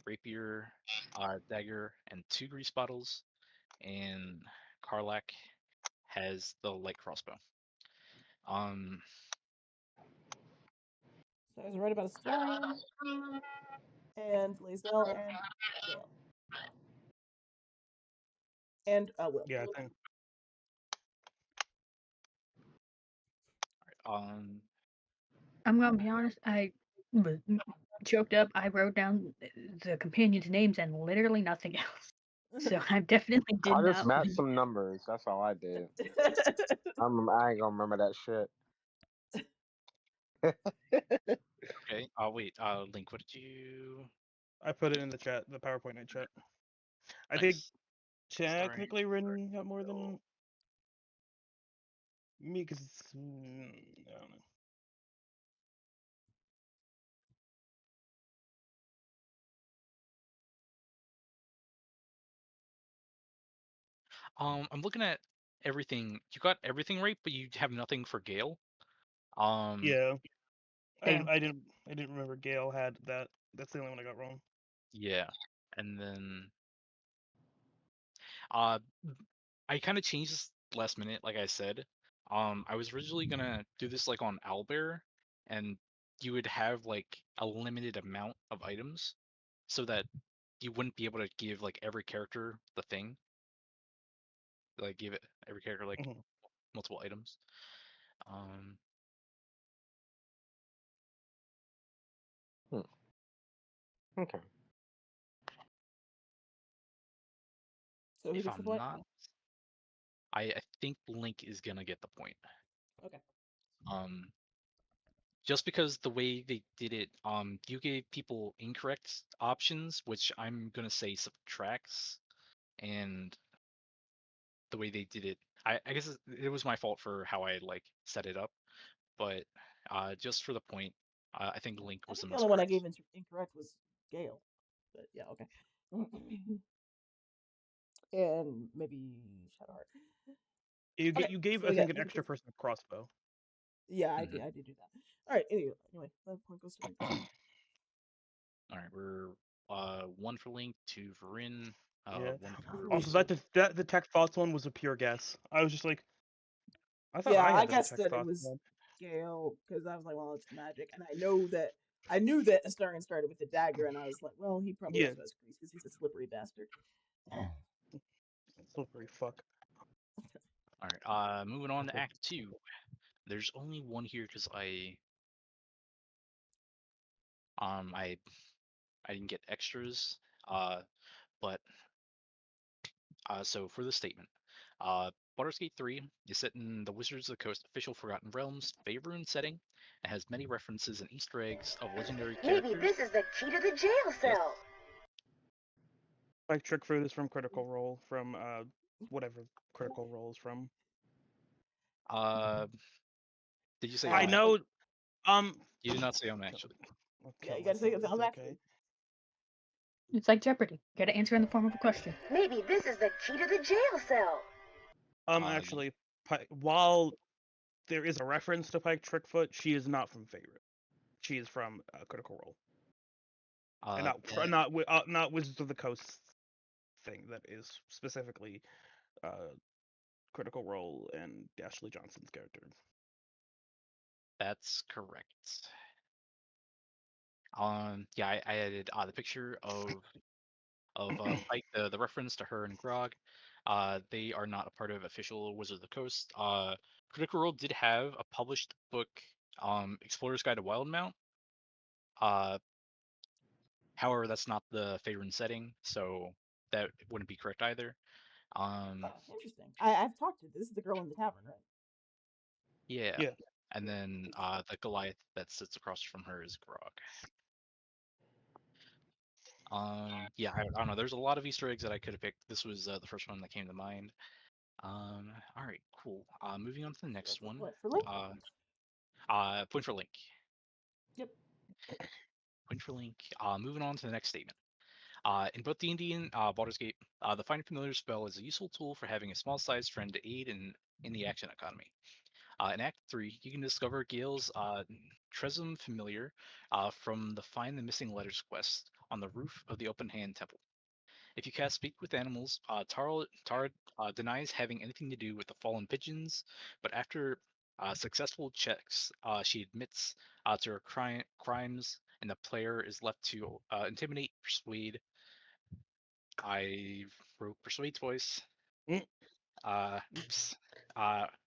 Rapier, Dagger, and 2 Grease Bottles, and Karlach has the light crossbow. So I was right about Astarion and Lae'zel and Gale. And Will. Yeah, I think. All right, I'm gonna be honest. choked up. I wrote down the companions' names and literally nothing else. So I definitely did I just not matched win. some numbers. That's all I did. I ain't gonna remember that shit. Okay. Wait. Link, what did you? I put it in the chat, the PowerPoint in chat. I think Nice. Starring technically Rin got more than me because I don't know. I'm looking at everything. You got everything right, but you have nothing for Gale. Yeah, Damn. I didn't remember Gale had that. That's the only one I got wrong. Yeah, and then I kind of changed this last minute, like I said. I was originally gonna do this like on Owlbear, and you would have like a limited amount of items, so that you wouldn't be able to give like every character the thing. Like give it every character like Mhm. multiple items. Um, Okay. So who if gets the I'm point? not, I think Link is gonna get the point. Okay. Um, just because the way they did it, you gave people incorrect options, which I'm gonna say subtracts, and the way they did it, I guess it was my fault for how I like set it up, but just for the point, I think Link I was the think the most only one I correct. gave incorrect was Gale. But yeah, okay. And maybe Shadowheart. Okay, You gave so I yeah, think an Link extra gets. person a crossbow. Yeah, I Mhm. did do that. All right. Anyway, that point goes to Link. All right, we're one for Link, two for Rin, Yeah. one for Also, Weasel. that the tech thoughts one was a pure guess. I was just like, I thought Yeah, I I had the guessed tech that it thoughts was one. Gale because I was like, well, it's magic, and I knew that Astarion started with the dagger, and I was like, well, he probably Yeah, also has grease because he's a slippery bastard. slippery fuck. All right, moving on to Okay. Act 2. There's only one here because I didn't get extras. But so for the statement, Baldur's Gate 3 is set in the Wizards of the Coast official Forgotten Realms Faerun setting and has many references and Easter eggs of legendary Maybe characters. this is the key to the jail Yes. cell. Like Trick Fruit is from Critical Role from whatever Critical Role is from. Did you say I Elm? know. You did not say Elm, actually. I'll Yeah, kill you gotta say myself. it's It's actually. okay. It's like Jeopardy. You gotta answer in the form of a question. Maybe this is the key to the jail cell. Actually, while there is a reference to Pike Trickfoot, she is not from Favorite. She is from Critical Role, and not Wizards of the Coast thing. That is specifically Critical Role and Ashley Johnson's character. That's correct. Yeah, I added the picture of Pike, the reference to her and Grog. They are not a part of official Wizard of the Coast. Critical Role did have a published book, Explorer's Guide to Wildmount. However, that's not the Faerun setting, so that wouldn't be correct either. Interesting. I've talked to this is the girl in the tavern, right? Yeah. Yeah. And then the Goliath that sits across from her is Grog. Yeah, I don't know. There's a lot of Easter eggs that I could have picked. This was the first one that came to mind. All right, cool. Moving on to the next one. Point for Link. Point for Link. Yep. Point for Link. Moving on to the next statement. In both D&D and Baldur's Gate, the Find Familiar spell is a useful tool for having a small-sized friend to aid in the action economy. In Act 3, you can discover Gale's Tresem Familiar from the Find the Missing Letters quest on the roof of the Open Hand Temple. If you cast Speak with Animals, Tara denies having anything to do with the fallen pigeons, but after successful checks, she admits to her crimes, and the player is left to intimidate, persuade. I wrote persuade twice. Oops.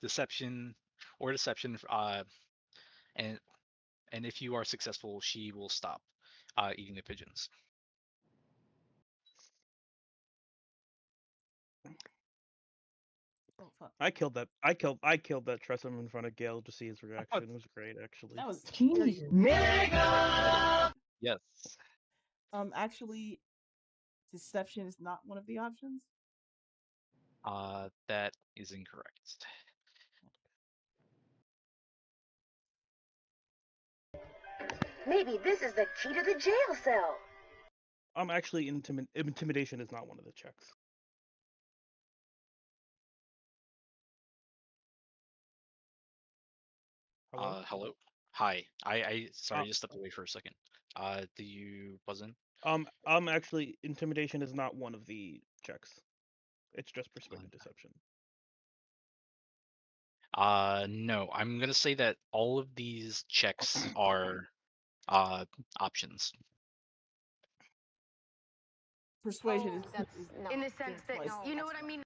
Deception, and if you are successful, she will stop. eating the pigeons. Oh fuck. I killed that Tressum in front of Gale to see his reaction. It was great, actually. That was very Jesus. Yes. Actually, deception is not one of the options. That is incorrect. Maybe this is the key to the jail cell. Actually, intimidation is not one of the checks. Hello? Hello. Hi. I sorry, just stepped away for a second. Do you buzz in? Actually, intimidation is not one of the checks. It's just persuade and deception. No. I'm gonna say that all of these checks are options. Persuasion is in the sense that you know what I mean.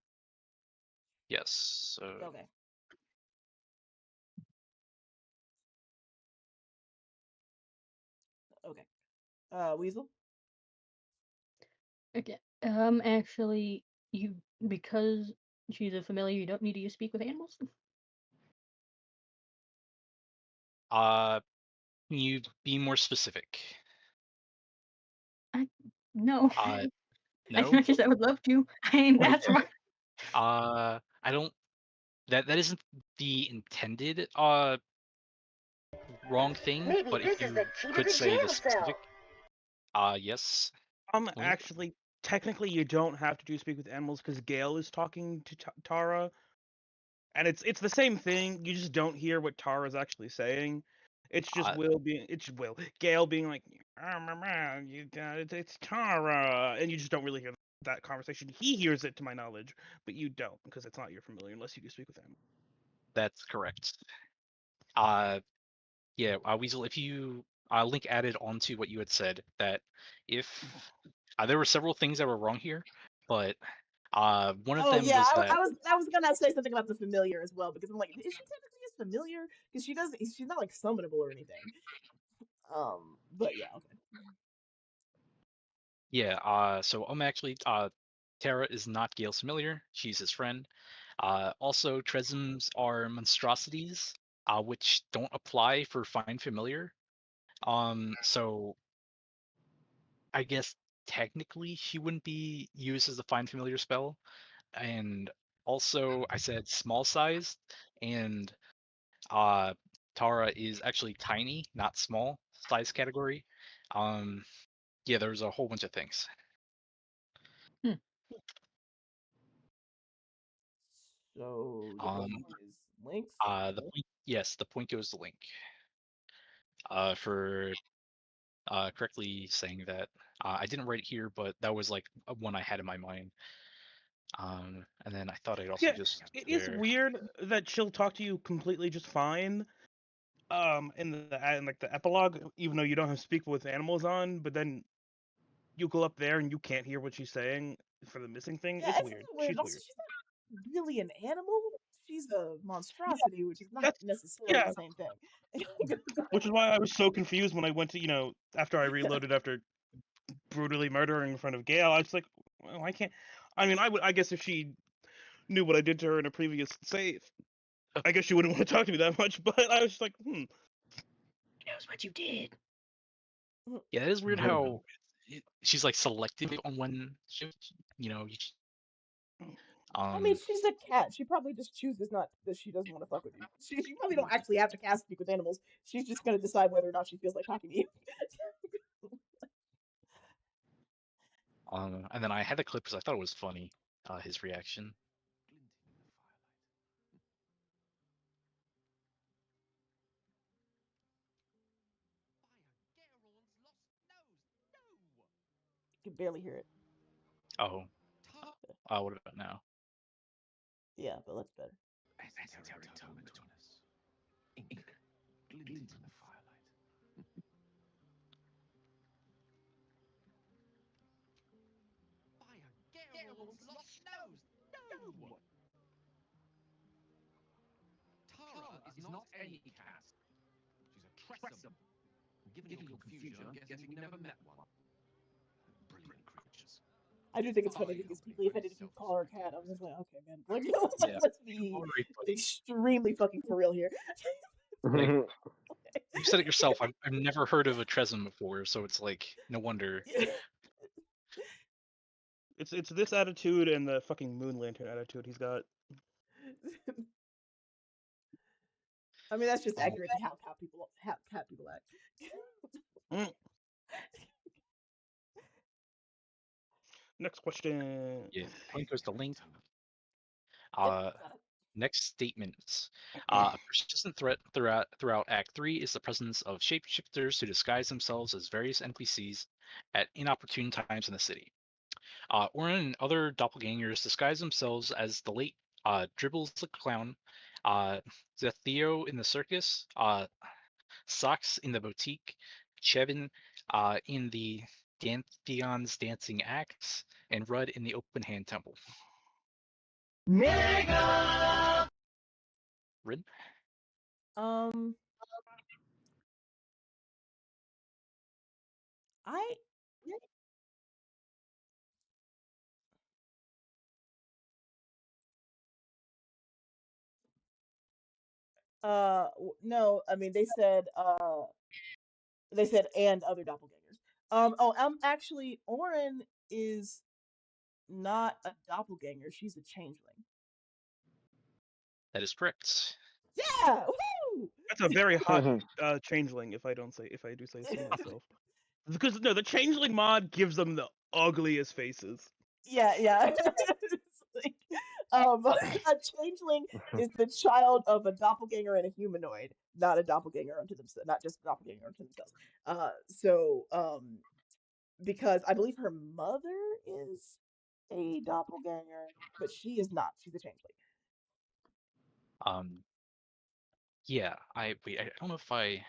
Yes. So Okay. Okay. Weasel. Okay. Actually, because she's a familiar, you don't need to speak with animals. Can you be more specific? No. No. As much as I would love to, that's why. I don't. That isn't the intended wrong thing. Maybe but this if is you the key to could the say jail the cell. specific. Yes. Actually, technically, you don't have to speak with animals because Gale is talking to Tara, and it's the same thing. You just don't hear what Tara is actually saying. It's just Gale being like, it's Tara, and you just don't really hear that conversation. He hears it, to my knowledge, but you don't because it's not your familiar unless you do speak with animals. That's correct. Yeah, Weasel, if you Link added onto what you had said that if there were several things that were wrong here, but one of them was that I was gonna say something about the familiar as well because I'm like, is she technically a familiar? Because she's not like summonable or anything. But yeah, okay. Yeah, so actually Terra is not Gale's familiar, she's his friend. Also, Tresms are monstrosities, which don't apply for Find Familiar. So I guess technically she wouldn't be used as a Find Familiar spell. And also I said small size, and Tara is actually tiny, not small size category. Yeah, there's a whole bunch of things. So the point is Link's. The point goes to Link. For correctly saying that. I didn't write it here, but that was like one I had in my mind. And then I thought I'd also just. It is weird that she'll talk to you completely just fine. In the epilogue, even though you don't have speak with animals on, but then you go up there and you can't hear what she's saying for the missing thing. Yeah, it's weird. She's weird. She's not really an animal. She's a monstrosity, which is not necessarily the same thing. Which is why I was so confused when I went to, after I reloaded after brutally murdering in front of Gale. I was like, well, I can't. I mean, I guess if she knew what I did to her in a previous save, I guess she wouldn't want to talk to me that much. But I was just like, He knows what you did. Yeah, it is weird how she's like selective on when she, I mean, she's a cat. She probably just chooses not that she doesn't want to fuck with you. She probably don't actually have to cast speak with animals. She's just gonna decide whether or not she feels like talking to you. And then I had the clip because I thought it was funny. His reaction. You can barely hear it. Oh. What about now? Yeah, but that's better. Tara is not any cat. She's a Tressum. Given your confusion, I'm guessing you never met one. Brilliant creatures. I do think it's funny because people offended if you call her a cat. I was just like, okay, man. Like, Yeah. let's be extremely fucking for real here. Like, you said it yourself. I've never heard of a Tresem before, so it's like no wonder. It's this attitude and the fucking Moon Lantern attitude he's got. I mean, that's just accurate to how cat people act. Next question. Yeah, point goes to Link. Next statements. A persistent threat throughout Act 3 is the presence of shapeshifters who disguise themselves as various NPCs at inopportune times in the city. Orin and other doppelgangers disguise themselves as the late Dribbles the Clown, Zethio in the circus, Socks in the boutique, Chevin in the Dion's dancing acts, and Rudd in the open hand temple. Mega! Rin? No, I mean they said and other doppelgangers. Actually Orin is not a doppelganger, she's a changeling. That is correct. Yeah! Woo! That's a very hot changeling, if I do say so myself. Because no, the changeling mod gives them the ugliest faces. Yeah. Like, a changeling is the child of a doppelganger and a humanoid, not a doppelganger unto themselves, not just a doppelganger unto themselves. Because I believe her mother is a doppelganger, but she is not. She's a changeling. Yeah, I don't know if I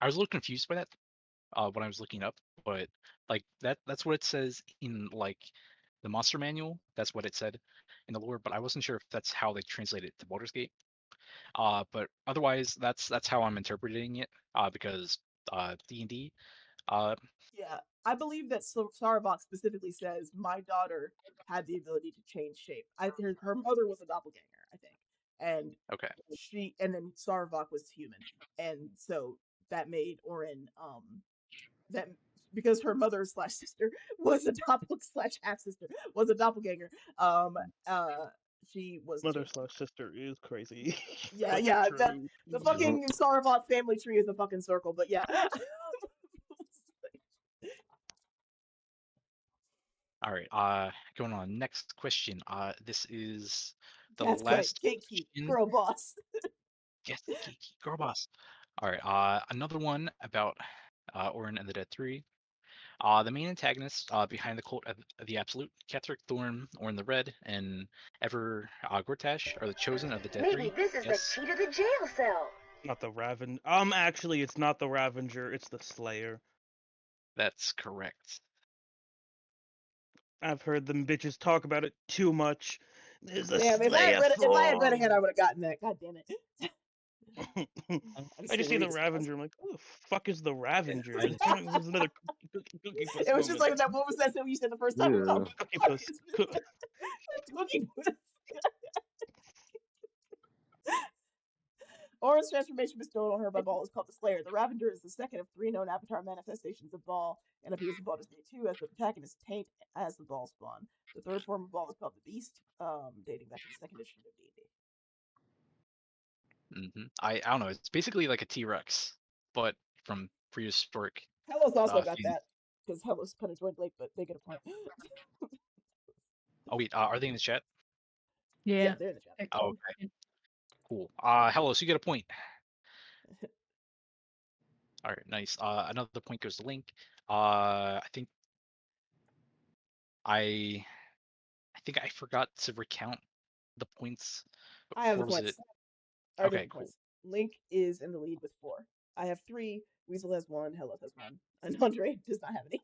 was a little confused by that when I was looking up, but like that's what it says in like the monster manual. That's what it said in the lore, but I wasn't sure if that's how they translated it to Baldur's Gate. But otherwise, that's how I'm interpreting it. Because D&D. Yeah, I believe that Sarvok specifically says my daughter had the ability to change shape. Her mother was a doppelganger, I think, and okay, and then Sarvok was human, and so that made Orin that because her mother / sister was a half sister was a doppelganger. She was mother / sister is crazy. Yeah. The fucking Sarvok family tree is a fucking circle, but yeah. All right. Going on. Next question. This is the That's last gatekeep, girl boss. Yes, gatekeep, girl boss. All right. Another one about Orin and the Dead 3. The main antagonists behind the cult of the Absolute, Ketheric Thorn, Orin the Red, and Ever Gortash are the chosen of the Dead 3. Maybe this is the key to the jail cell. Not the Raven. Actually, it's not the Ravenger. It's the Slayer. That's correct. I've heard them bitches talk about it too much. Damn, if I had read ahead, I would have gotten that. God damn it. I just see the Ravenger. I'm like, who the fuck is the Ravenger? It was another cookie puss. It was just like that. What was that thing you said the first time? Yeah. Oh, Cookie puss. Cookie puss. Orin's transformation bestowed on her by Baal is called the Slayer. The Ravenger is the second of 3 known Avatar manifestations of Baal and appears in Baldur's Gate 2 as the protagonist Taint as the Baal spawn. The third form of Baal is called the Beast, dating back to the second edition of D&D. I don't know. It's basically like a T-Rex, but from prehistoric. Hellos also got that because Hellos kind of joined late, but they get a point. Oh wait, are they in the chat? Yeah, they're in the chat. Oh, okay. Cool. Hellos, you get a point. All right, nice. Another point goes to Link. I think I forgot to recount the points. I have the points. Okay, cool. Points. Link is in the lead with 4. I have 3. Weasel has 1. Hellos has 1. And Andre does not have any.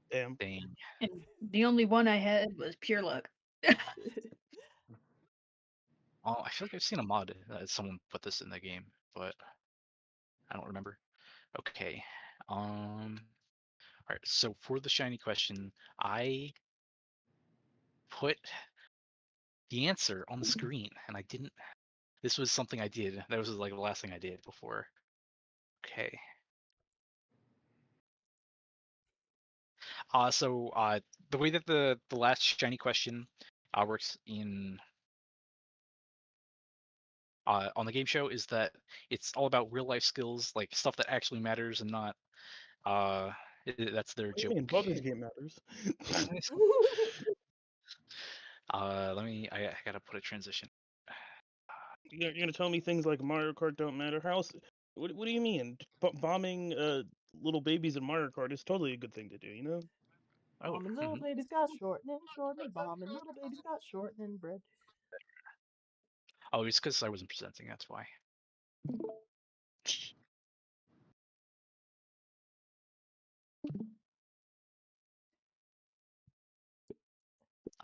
Damn. Dang. The only one I had was pure luck. Oh, I feel like I've seen a mod. Someone put this in the game, but I don't remember. Okay. All right. So for the shiny question, I put the answer on the screen, and I didn't. This was something I did. That was like the last thing I did before. Okay. So the way that the last shiny question works in on the game show is that it's all about real life skills, like stuff that actually matters, and not that's their What do you joke. mean? Baldur's Gate matters. I gotta put a transition. You're gonna tell me things like Mario Kart don't matter? How else? What do you mean? Bombing little babies in Mario Kart is totally a good thing to do, you know? Oh, Bombing little babies got shortening, shortening, bombing little babies got shortening bread. oh, it's because I wasn't presenting. That's why.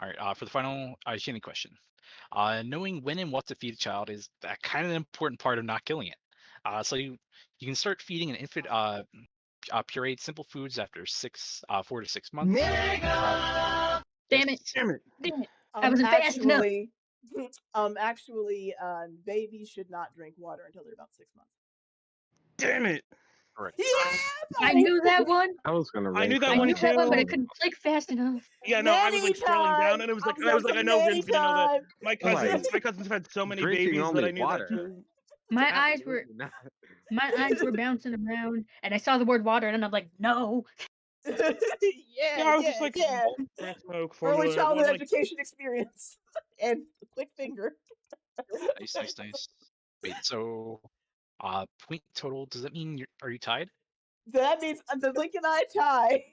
All right. For the final shiny question, knowing when and what to feed a child is kind of an important part of not killing it. So you can start feeding an infant pureed simple foods after 4 to 6 months. Damn it! Damn it! Damn it! I wasn't fast enough. Actually, babies should not drink water until they're about 6 months. Damn it! Correct. Yeah, I knew that one. I was gonna. I knew that I one knew that one, but I too. couldn't click fast enough. Yeah, no, I was Many like scrolling down, times. and it was like, I'm I know many Rin's gonna know that. times. My Like, cousins have had so many drinking babies only that I knew water. that too. My eyes were Absolutely not. bouncing around, and I saw the word water, and I'm like, no. Yeah, Yeah, I was just like, yeah. breast milk Early formula. childhood I'm like, education experience and a quick finger. Nice. Wait, so point total, does that mean are you tied? So that means the Link and I tie,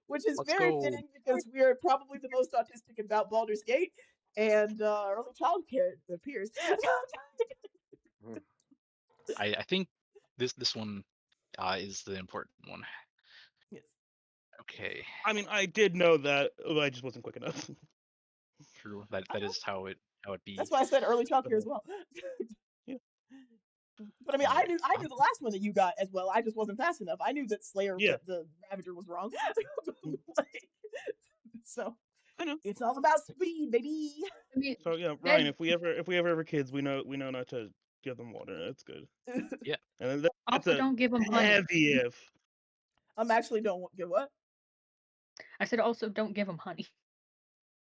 which is Let's very go. fitting because we are probably the most autistic about Baldur's Gate and early child care, it appears. I think this one is the important one. Yes. Okay. I mean, I did know that, but I just wasn't quick enough. True. That is how it be. That's why I said early child care as well. Yeah. But I mean, I knew the last one that you got as well. I just wasn't fast enough. I knew that Slayer, Yeah. the Ravager, was wrong. So I know. it's all about speed, baby. I mean, So yeah, Ryan, if we ever have kids, we know not to give them water. That's good. Yeah. And that's also a don't give them honey. heavy if. Actually don't get what? I said also don't give them honey.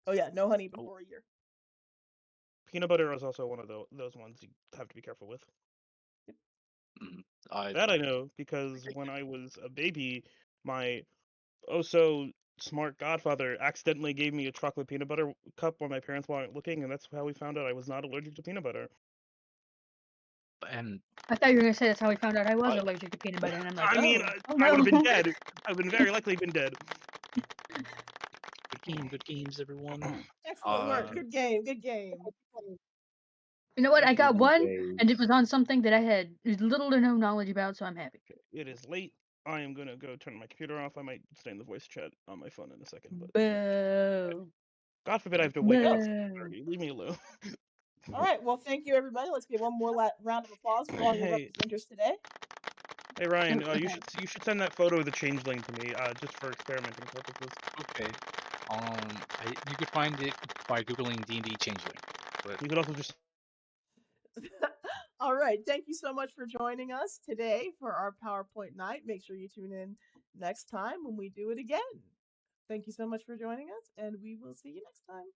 Oh yeah, no honey before a year. Peanut butter is also one of those ones you have to be careful with. That I know because when I was a baby, my so smart godfather accidentally gave me a chocolate peanut butter cup when my parents weren't looking, and that's how we found out I was not allergic to peanut butter. And I thought you were gonna say that's how we found out I was allergic to peanut butter, and I'm like, I mean, oh, I would have been no. dead. I would have very likely been dead. Good games, everyone. Excellent work. Good game. You know what? I got one, days. and it was on something that I had little or no knowledge about, so I'm happy. It is late. I am gonna go turn my computer off. I might stay in the voice chat on my phone in a second, but Boo. God forbid I have to wake up. Boo. Leave me alone. All right. Well, thank you, everybody. Let's give one more round of applause for all your Hey. representers today. Hey Ryan, you should send that photo of the changeling to me, just for experimenting purposes. Okay. You could find it by googling D&D changeling. But You could also just. All right. Thank you so much for joining us today for our PowerPoint night. Make sure you tune in next time when we do it again. Thank you so much for joining us, and we will see you next time.